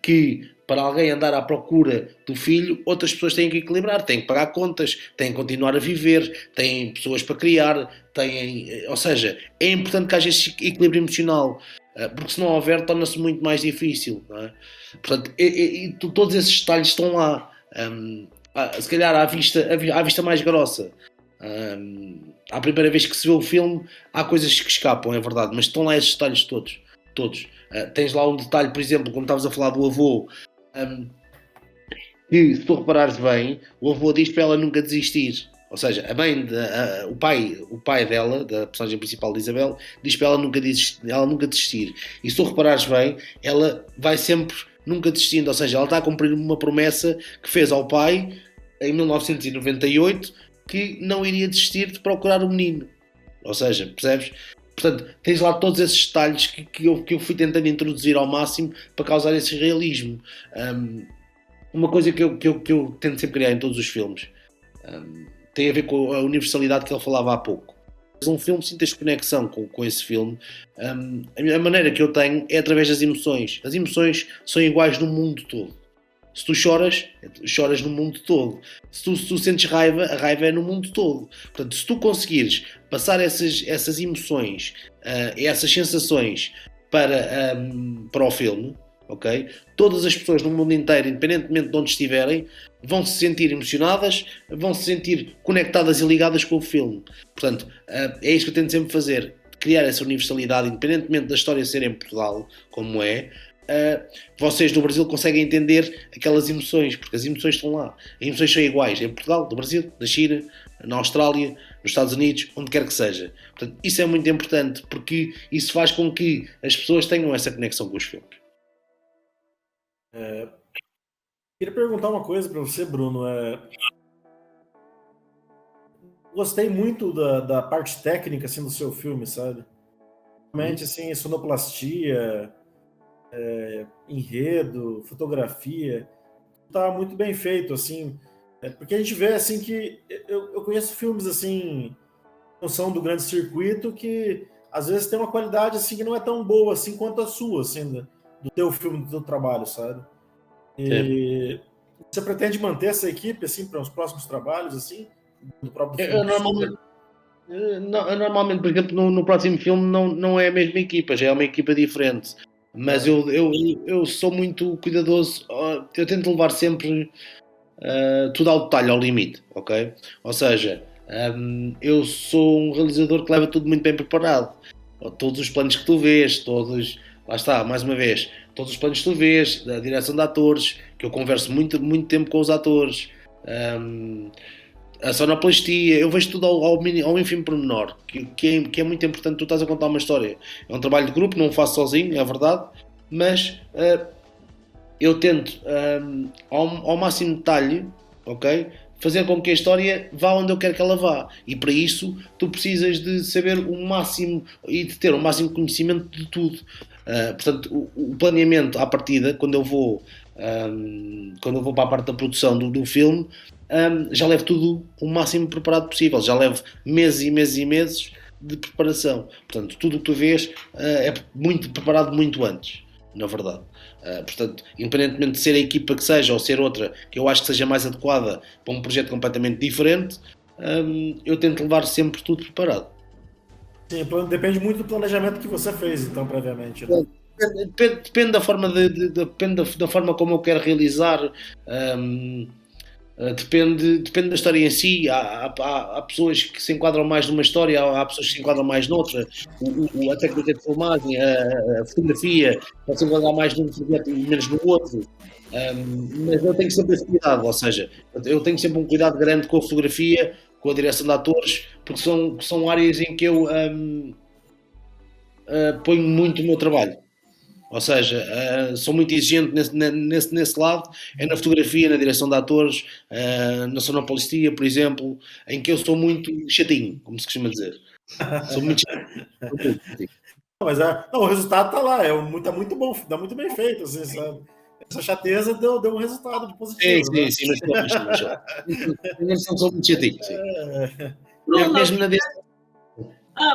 que para alguém andar à procura do filho, outras pessoas têm que equilibrar, têm que pagar contas, têm que continuar a viver, têm pessoas para criar, ou seja, é importante que haja esse equilíbrio emocional, porque se não houver, torna-se muito mais difícil, não é? Portanto, todos esses detalhes estão lá, se calhar à vista mais grossa. À primeira vez que se vê o filme, há coisas que escapam, é verdade, mas estão lá esses detalhes todos. Tens lá um detalhe, por exemplo, como estavas a falar do avô, que se tu reparares bem, o avô diz para ela nunca desistir. Ou seja, o pai dela, da personagem principal de Isabel, diz para ela nunca desistir. E se tu reparares bem, ela vai sempre nunca desistindo. Ou seja, ela está a cumprir uma promessa que fez ao pai em 1998, que não iria desistir de procurar o menino. Ou seja, percebes? Portanto, tens lá todos esses detalhes que eu fui tentando introduzir ao máximo para causar esse realismo. Uma coisa que eu tento sempre criar em todos os filmes tem a ver com a universalidade que ele falava há pouco. Se um filme sintas conexão com esse filme, a maneira que eu tenho é através das emoções. As emoções são iguais no mundo todo. Se tu choras no mundo todo. Se tu sentes raiva, a raiva é no mundo todo. Portanto, se tu conseguires passar essas emoções, essas sensações para o filme, ok? Todas as pessoas no mundo inteiro, independentemente de onde estiverem, vão se sentir emocionadas, vão se sentir conectadas e ligadas com o filme. Portanto, é isso que eu tento sempre fazer, criar essa universalidade, independentemente da história ser em Portugal, como é. Vocês no Brasil conseguem entender aquelas emoções, porque as emoções estão lá. As emoções são iguais em Portugal, no Brasil, na China, na Austrália, nos Estados Unidos, onde quer que seja. Portanto, isso é muito importante, porque isso faz com que as pessoas tenham essa conexão com os filmes. Queria perguntar uma coisa para você, Bruno. Gostei muito da parte técnica assim, do seu filme, sabe? Realmente, assim, sonoplastia, enredo, fotografia, tá muito bem feito, assim, porque a gente vê, assim, que eu conheço filmes, assim, não são do grande circuito, que às vezes tem uma qualidade, assim, que não é tão boa, assim, quanto a sua, assim, do teu filme, do teu trabalho, sabe? E você pretende manter essa equipe, assim, para os próximos trabalhos, assim, do próprio filme? Eu normalmente, por exemplo, no próximo filme não é a mesma equipa, já é uma equipa diferente. Mas eu sou muito cuidadoso, eu tento levar sempre tudo ao detalhe, ao limite, ok? Ou seja, eu sou um realizador que leva tudo muito bem preparado. Todos os planos que tu vês, lá está, mais uma vez, todos os planos que tu vês, da direção de atores, que eu converso muito tempo com os atores, a sonoplastia, eu vejo tudo ao ínfimo pormenor, que é muito importante. Tu estás a contar uma história, é um trabalho de grupo, não o faço sozinho, é verdade, mas eu tento ao máximo detalhe, ok, fazer com que a história vá onde eu quero que ela vá, e para isso tu precisas de saber o máximo e de ter o máximo conhecimento de tudo. Portanto, o planeamento à partida, quando eu vou para a parte da produção do filme, já levo tudo o máximo preparado possível, já levo meses e meses e meses de preparação. Portanto, tudo o que tu vês é muito preparado muito antes, na verdade. Portanto, independentemente de ser a equipa que seja ou ser outra que eu acho que seja mais adequada para um projeto completamente diferente, eu tento levar sempre tudo preparado. Sim, depende muito do planejamento que você fez, então, previamente, né? Depende da forma depende da forma como eu quero realizar. hum, depende da história em si. Há pessoas que se enquadram mais numa história, há pessoas que se enquadram mais noutra. A técnica de filmagem, a fotografia, pode se enquadrar mais num projeto e menos no outro. Mas eu tenho sempre esse cuidado, ou seja, eu tenho sempre um cuidado grande com a fotografia, com a direção de atores, porque são áreas em que eu ponho muito o meu trabalho. Ou seja, sou muito exigente nesse lado, é na fotografia, na direção de atores, na sonoplastia, por exemplo, em que eu sou muito chatinho, como se costuma dizer. Sou muito chatinho. Mas não, o resultado tá lá, tá muito bom, tá muito bem feito, assim, sabe? Essa chateza deu um resultado de positivo, né? Sim, mas sou. Não sou muito chatinho, sim. Bruno, Mesmo na direção.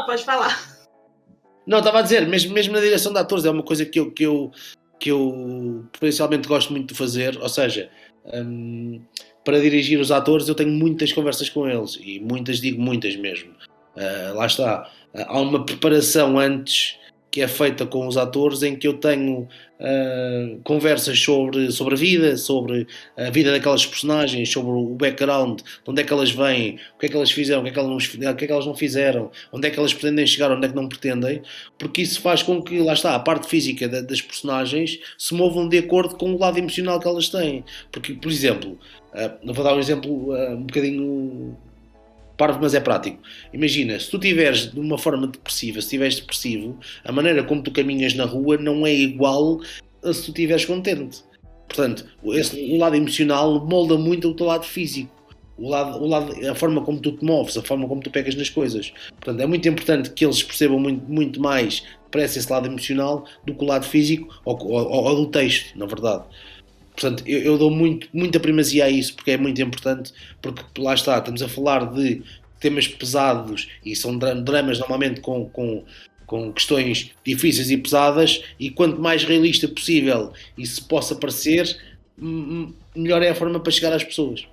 pode falar. Não, estava a dizer, mesmo na direção de atores, é uma coisa que eu potencialmente gosto muito de fazer, ou seja, para dirigir os atores eu tenho muitas conversas com eles, e digo muitas mesmo. Lá está, há uma preparação antes que é feita com os atores em que eu tenho conversas sobre a vida, sobre a vida daquelas personagens, sobre o background, de onde é que elas vêm, o que é que elas fizeram, o que é que elas não fizeram, onde é que elas pretendem chegar, onde é que não pretendem, porque isso faz com que, lá está, a parte física das personagens se movam de acordo com o lado emocional que elas têm. Porque, por exemplo, vou dar um exemplo um bocadinho parvo, mas é prático. Imagina, se tu estiveres de uma forma depressiva, se estiveres depressivo, a maneira como tu caminhas na rua não é igual a se tu estiveres contente. Portanto, o lado emocional molda muito o teu lado físico. A forma como tu te moves, a forma como tu pegas nas coisas. Portanto, é muito importante que eles percebam muito, muito mais para esse lado emocional do que o lado físico ou do texto, na verdade. Portanto, eu dou muita primazia a isso, porque é muito importante, porque lá está, estamos a falar de temas pesados e são dramas normalmente com questões difíceis e pesadas, e quanto mais realista possível isso possa parecer, melhor é a forma para chegar às pessoas.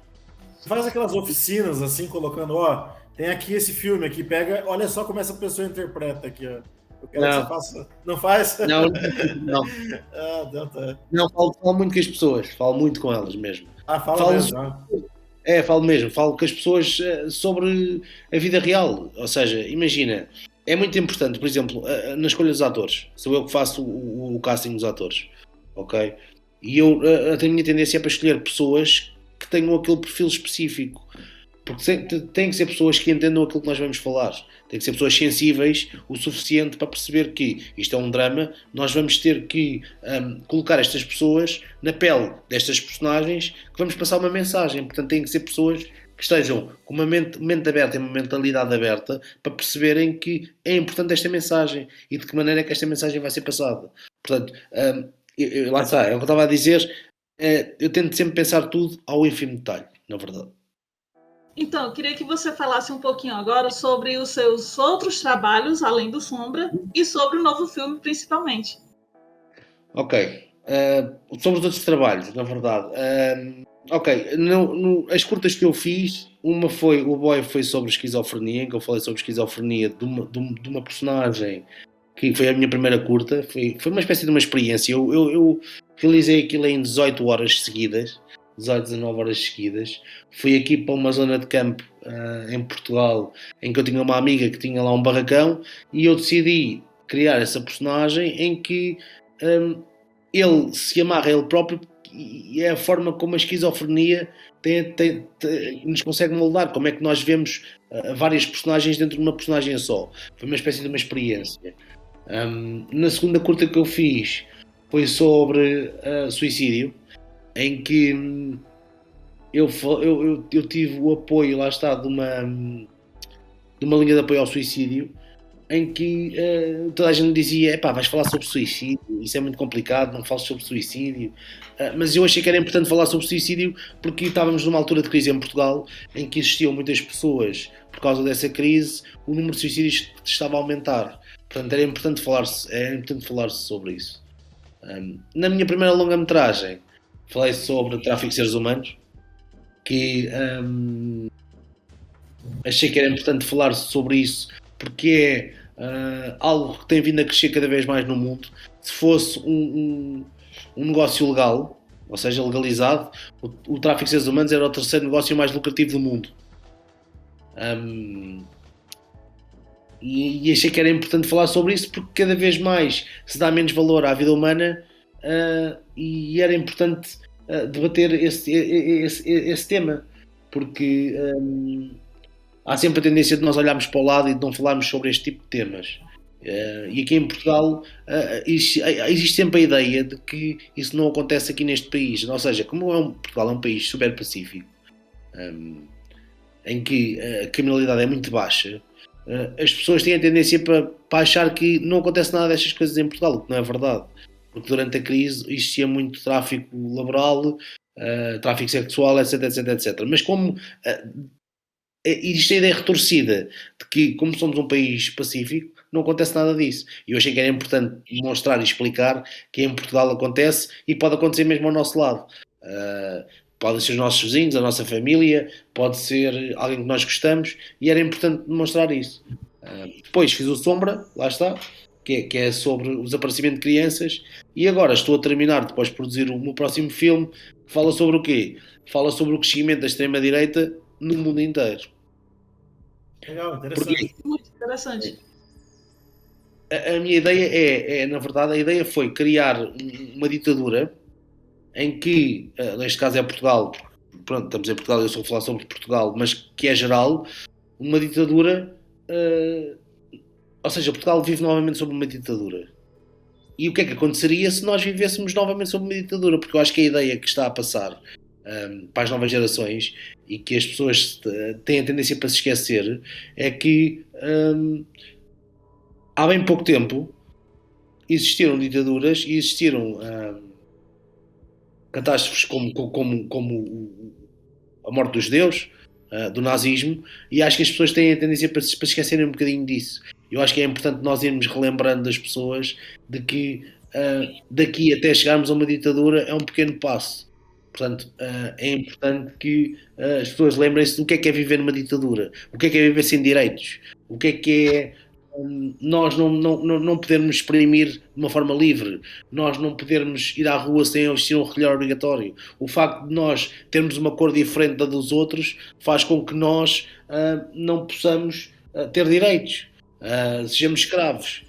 Faz aquelas oficinas assim, colocando, ó, tem aqui esse filme aqui, pega, olha só como essa pessoa interpreta aqui, ó. Eu quero que você faça. Não faz? Não. Tá. Não, falo muito com as pessoas, falo muito com elas mesmo. Fala mesmo. Falo mesmo, falo com as pessoas sobre a vida real. Ou seja, imagina, é muito importante, por exemplo, na escolha dos atores. Sou eu que faço o casting dos atores, ok? E a minha tendência é para escolher pessoas que tenham aquele perfil específico. Porque tem que ser pessoas que entendam aquilo que nós vamos falar. Tem que ser pessoas sensíveis o suficiente para perceber que isto é um drama, nós vamos ter que colocar estas pessoas na pele destas personagens, que vamos passar uma mensagem. Portanto, tem que ser pessoas que estejam com uma mente aberta e uma mentalidade aberta para perceberem que é importante esta mensagem e de que maneira é que esta mensagem vai ser passada. Portanto, lá está, é o que eu estava a dizer, eu tento sempre pensar tudo ao ínfimo detalhe, na verdade. Então, eu queria que você falasse um pouquinho agora sobre os seus outros trabalhos, além do Sombra, e sobre o novo filme, principalmente. Ok. Sobre os outros trabalhos, na verdade. Ok. As curtas que eu fiz, o Boy foi sobre esquizofrenia, em que eu falei sobre esquizofrenia de uma personagem que foi a minha primeira curta. Foi uma espécie de uma experiência. Eu realizei aquilo em 18 horas seguidas. 18, 19 horas seguidas. Fui aqui para uma zona de campo em Portugal, em que eu tinha uma amiga que tinha lá um barracão, e eu decidi criar essa personagem em que ele se amarra a ele próprio, e é a forma como a esquizofrenia nos consegue moldar, como é que nós vemos várias personagens dentro de uma personagem só. Foi uma espécie de uma experiência. Na segunda curta que eu fiz foi sobre suicídio, em que eu tive o apoio, lá está, de uma linha de apoio ao suicídio, em que toda a gente dizia, epá, vais falar sobre suicídio, isso é muito complicado, não fales sobre suicídio, mas eu achei que era importante falar sobre suicídio porque estávamos numa altura de crise em Portugal, em que existiam muitas pessoas, por causa dessa crise, o número de suicídios estava a aumentar, portanto era importante falar-se sobre isso. Na minha primeira longa-metragem falei sobre tráfico de seres humanos, que achei que era importante falar sobre isso, porque algo que tem vindo a crescer cada vez mais no mundo. Se fosse um negócio legal, ou seja, legalizado, o tráfico de seres humanos era o terceiro negócio mais lucrativo do mundo. E achei que era importante falar sobre isso porque cada vez mais se dá menos valor à vida humana, e era importante debater esse tema, porque há sempre a tendência de nós olharmos para o lado e de não falarmos sobre este tipo de temas. E aqui em Portugal existe sempre a ideia de que isso não acontece aqui neste país. Ou seja, como Portugal é um país super pacífico, em que a criminalidade é muito baixa, as pessoas têm a tendência para achar que não acontece nada destas coisas em Portugal, o que não é verdade. Porque durante a crise existia muito tráfico laboral, tráfico sexual, etc, etc, etc. Mas como existe a ideia retorcida de que, como somos um país pacífico, não acontece nada disso. E eu achei que era importante mostrar e explicar que em Portugal acontece e pode acontecer mesmo ao nosso lado. Podem ser os nossos vizinhos, a nossa família, pode ser alguém que nós gostamos, e era importante demonstrar isso. Depois fiz o Sombra, lá está, que é sobre o desaparecimento de crianças, e agora estou a terminar, depois de produzir o meu próximo filme, que fala sobre o quê? Fala sobre o crescimento da extrema-direita no mundo inteiro. Legal, interessante. Muito interessante. A minha ideia na verdade, a ideia foi criar uma ditadura em que, neste caso é Portugal, pronto, estamos em Portugal, eu só vou falar sobre Portugal, mas que é geral, uma ditadura, ou seja, Portugal vive novamente sob uma ditadura. E o que é que aconteceria se nós vivêssemos novamente sob uma ditadura? Porque eu acho que a ideia que está a passar para as novas gerações, e que as pessoas têm a tendência para se esquecer, é que há bem pouco tempo existiram ditaduras e existiram catástrofes como a morte dos judeus, do nazismo, e acho que as pessoas têm a tendência para se esquecerem um bocadinho disso. Eu acho que é importante nós irmos relembrando as pessoas de que daqui até chegarmos a uma ditadura é um pequeno passo. Portanto, é importante que as pessoas lembrem-se do que é viver numa ditadura, o que é viver sem direitos, o que é nós não podermos exprimir de uma forma livre, nós não podermos ir à rua sem vestir um relógio obrigatório. O facto de nós termos uma cor diferente da dos outros faz com que nós não possamos ter direitos, sejamos escravos.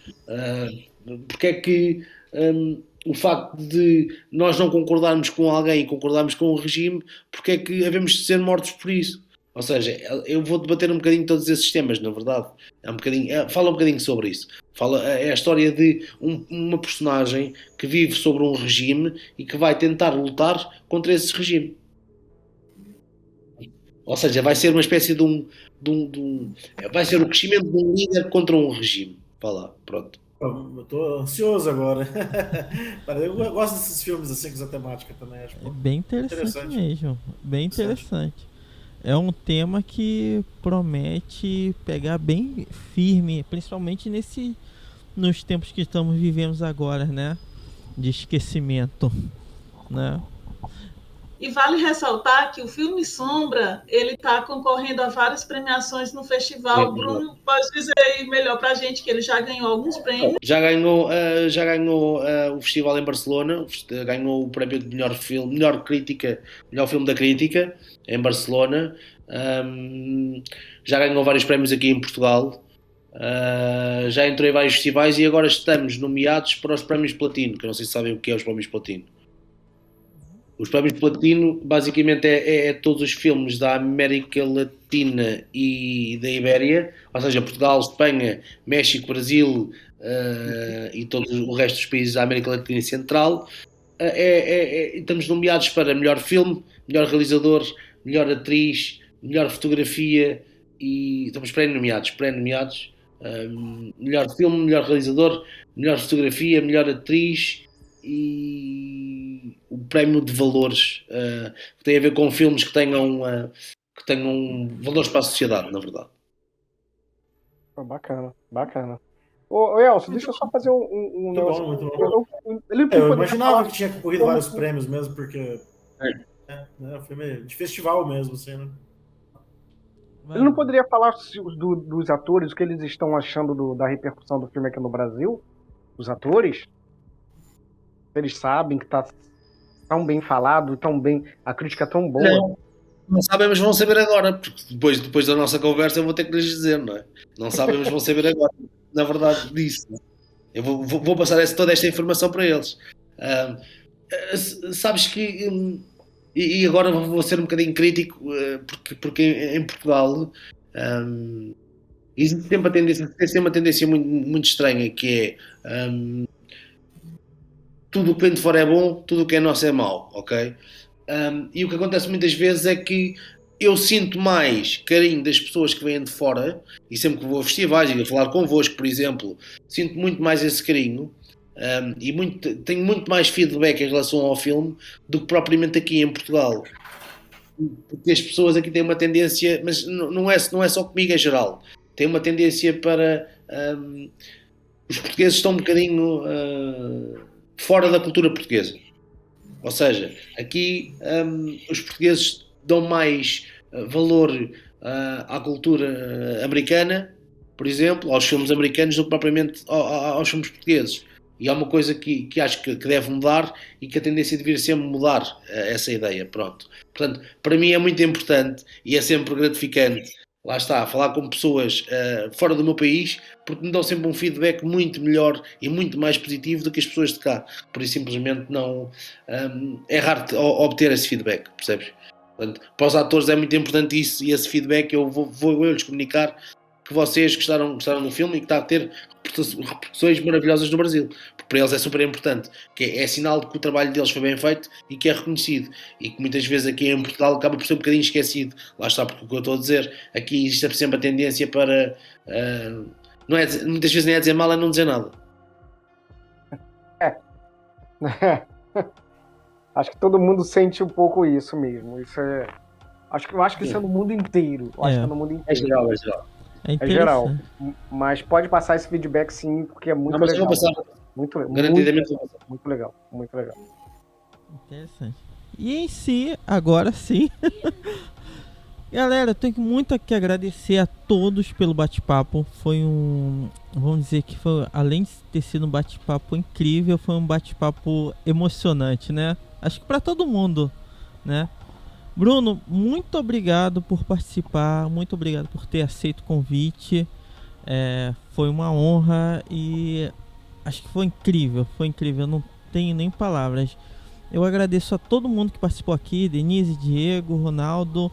Porque é que o facto de nós não concordarmos com alguém e concordarmos com o regime, porque é que havemos de ser mortos por isso? Ou seja, eu vou debater um bocadinho todos esses temas, na verdade. Fala um bocadinho sobre isso. É a história de uma personagem que vive sobre um regime e que vai tentar lutar contra esse regime. Ou seja, vai ser uma espécie de vai ser o crescimento de um líder contra um regime. Vá lá, pronto. Eu tô ansioso agora. Eu gosto desses filmes assim com essa temática também. Acho É bem interessante mesmo. Bem interessante. É um tema que promete pegar bem firme, principalmente nos tempos que estamos vivendo agora, né? De esquecimento, né? E vale ressaltar que o filme Sombra, ele está concorrendo a várias premiações no festival. Bruno, pode dizer aí melhor para a gente que ele já ganhou alguns prêmios. Já ganhou o festival em Barcelona, ganhou o prémio de melhor filme, melhor filme da crítica em Barcelona. Já ganhou vários prémios aqui em Portugal. Já entrou em vários festivais e agora estamos nomeados para os prémios Platino, que eu não sei se sabem o que é os prémios Platino. Os prémios Platino basicamente é todos os filmes da América Latina e da Ibéria, ou seja, Portugal, Espanha, México, Brasil e todo o resto dos países da América Latina e Central. Estamos nomeados para melhor filme, melhor realizador, melhor atriz, melhor fotografia, e estamos pré-nomeados. Melhor filme, melhor realizador, melhor fotografia, melhor atriz e o prémio de valores, que tem a ver com filmes que tenham valores para a sociedade, na verdade. Bacana. Ô Elcio, deixa eu só fazer um negócio. Muito bom. Eu imaginava que tinha concorrido vários prêmios mesmo, porque é um filme de festival mesmo, assim, né? Ele não poderia falar dos atores, o que eles estão achando da repercussão do filme aqui no Brasil? Os atores? Eles sabem que tá tão bem falado, tão bem, a crítica é tão boa. Não sabem, mas vão saber agora, porque depois da nossa conversa eu vou ter que lhes dizer, não é? Não sabem, mas vão saber agora, na verdade, disso. Não é? Eu vou passar toda esta informação para eles. Sabes que, e agora vou ser um bocadinho crítico, porque em Portugal existe sempre uma tendência muito, muito estranha, que é tudo o que vem de fora é bom, tudo o que é nosso é mau, ok? E o que acontece muitas vezes é que eu sinto mais carinho das pessoas que vêm de fora, e sempre que vou a festivais e a falar convosco, por exemplo, sinto muito mais esse carinho, e tenho muito mais feedback em relação ao filme do que propriamente aqui em Portugal. Porque as pessoas aqui têm uma tendência, mas não é só comigo, é geral, têm uma tendência para... os portugueses estão um bocadinho fora da cultura portuguesa. Ou seja, aqui os portugueses dão mais valor à cultura americana, por exemplo, aos filmes americanos, do que propriamente aos filmes portugueses. E há uma coisa que acho que deve mudar e que a tendência deveria sempre mudar essa ideia. Pronto. Portanto, para mim é muito importante e é sempre gratificante, lá está, falar com pessoas fora do meu país, porque me dão sempre um feedback muito melhor e muito mais positivo do que as pessoas de cá. Por isso simplesmente não é raro obter esse feedback, percebes? Portanto, para os atores é muito importante isso, e esse feedback eu vou-lhes comunicar que vocês gostaram do filme e que está a ter repercussões maravilhosas no Brasil, porque para eles é super importante, que é sinal de que o trabalho deles foi bem feito e que é reconhecido, e que muitas vezes aqui em Portugal acaba por ser um bocadinho esquecido. Lá está, porque o que eu estou a dizer, aqui existe sempre a tendência para muitas vezes nem é dizer mal, é não dizer nada. Acho que todo mundo sente um pouco isso mesmo. Isso é. Eu acho que isso é no mundo inteiro. É geral. É geral. Mas pode passar esse feedback sim, porque é muito legal. Eu vou passar. Muito legal. Muito legal. Interessante. E em si, agora sim. Galera, eu tenho muito que agradecer a todos pelo bate-papo. Foi vamos dizer que foi, além de ter sido um bate-papo incrível, foi um bate-papo emocionante, né? Acho que para todo mundo, né? Bruno, muito obrigado por participar, muito obrigado por ter aceito o convite. Foi uma honra e acho que foi incrível, eu não tenho nem palavras. Eu agradeço a todo mundo que participou aqui, Denise, Diego, Ronaldo,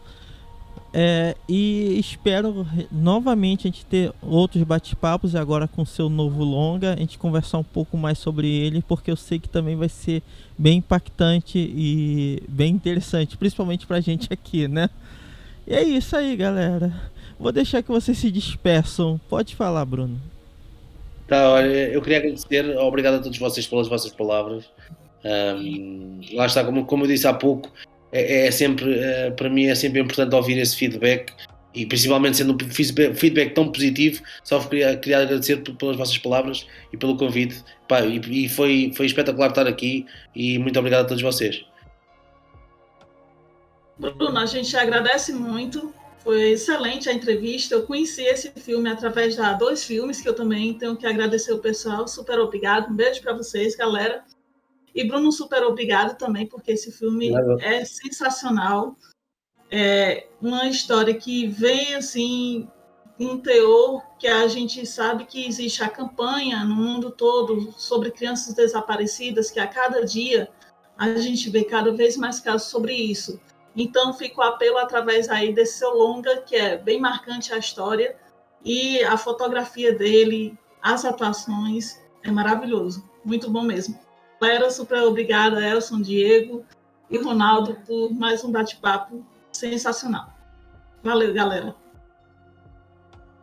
e espero novamente a gente ter outros bate-papos agora com o seu novo longa, a gente conversar um pouco mais sobre ele, porque eu sei que também vai ser bem impactante e bem interessante, principalmente pra gente aqui, né? E é isso aí, galera. Vou deixar que vocês se despeçam. Pode falar, Bruno. Tá, olha, eu queria agradecer, obrigado a todos vocês pelas vossas palavras. Lá está, como eu disse há pouco, é sempre, para mim é sempre importante ouvir esse feedback, e principalmente sendo um feedback tão positivo. Só queria agradecer pelas vossas palavras e pelo convite. Pá, e foi espetacular estar aqui, e muito obrigado a todos vocês. Bruno, a gente agradece muito, foi excelente a entrevista. Eu conheci esse filme através de 2 filmes que eu também tenho que agradecer o pessoal. Super obrigado, um beijo para vocês, galera. E Bruno, super obrigado também, porque esse filme é sensacional. É uma história que vem assim, um teor que a gente sabe que existe a campanha no mundo todo sobre crianças desaparecidas, que a cada dia a gente vê cada vez mais casos sobre isso. Então fica o apelo através aí desse seu longa, que é bem marcante a história, e a fotografia dele, as atuações, é maravilhoso, muito bom mesmo. Galera, super obrigada, Elson, Diego e Ronaldo, por mais um bate-papo sensacional. Valeu, galera.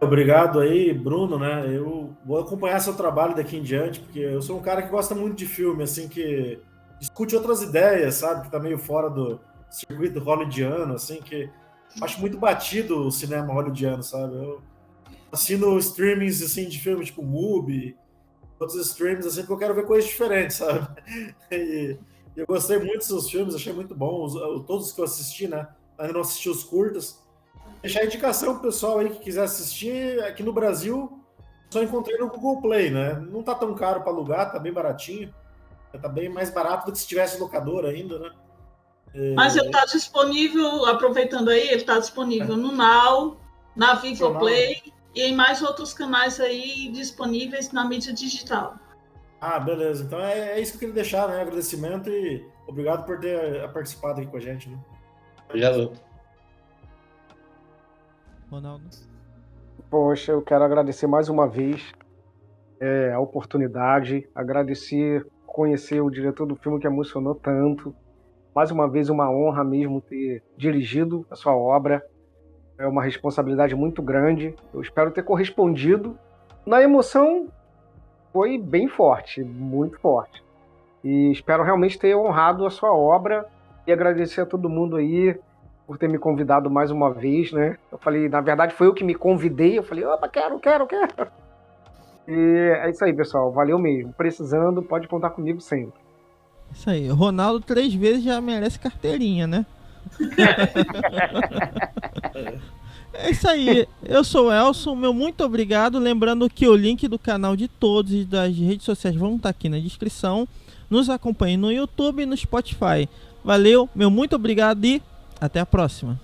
Obrigado aí, Bruno, né? Eu vou acompanhar seu trabalho daqui em diante, porque eu sou um cara que gosta muito de filme, assim, que discute outras ideias, sabe? Que tá meio fora do circuito hollywoodiano, assim, que acho muito batido o cinema hollywoodiano, sabe? Eu assino streamings, assim, de filme, tipo Mubi, outros streams, assim, porque eu quero ver coisas diferentes, sabe? E eu gostei muito dos seus filmes, achei muito bom, todos que eu assisti, né? Ainda não assisti os curtas, Deixar a indicação pro pessoal aí que quiser assistir. Aqui no Brasil, só encontrei no Google Play, né? Não tá tão caro para alugar, tá bem baratinho. Tá bem mais barato do que se tivesse locador ainda, né? Mas ele está disponível, aproveitando aí, ele está disponível no Now, na Vivoplay e em mais outros canais aí disponíveis na mídia digital. Ah, beleza. Então é isso que eu queria deixar, né? Agradecimento e obrigado por ter participado aqui com a gente, né? Obrigado. Ronaldo. Poxa, eu quero agradecer mais uma vez a oportunidade, agradecer, conhecer o diretor do filme que emocionou tanto. Mais uma vez, uma honra mesmo ter dirigido a sua obra. É uma responsabilidade muito grande. Eu espero ter correspondido. Na emoção, foi bem forte, muito forte. E espero realmente ter honrado a sua obra e agradecer a todo mundo aí por ter me convidado mais uma vez, né? Eu falei, na verdade, foi eu que me convidei. Eu falei, opa, quero. E é isso aí, pessoal. Valeu mesmo. Precisando, pode contar comigo sempre. Isso aí, Ronaldo 3 vezes já merece carteirinha, né? É isso aí, eu sou o Elson, meu muito obrigado. Lembrando que o link do canal de todos e das redes sociais vão estar aqui na descrição. Nos acompanhe no YouTube e no Spotify. Valeu, meu muito obrigado e até a próxima.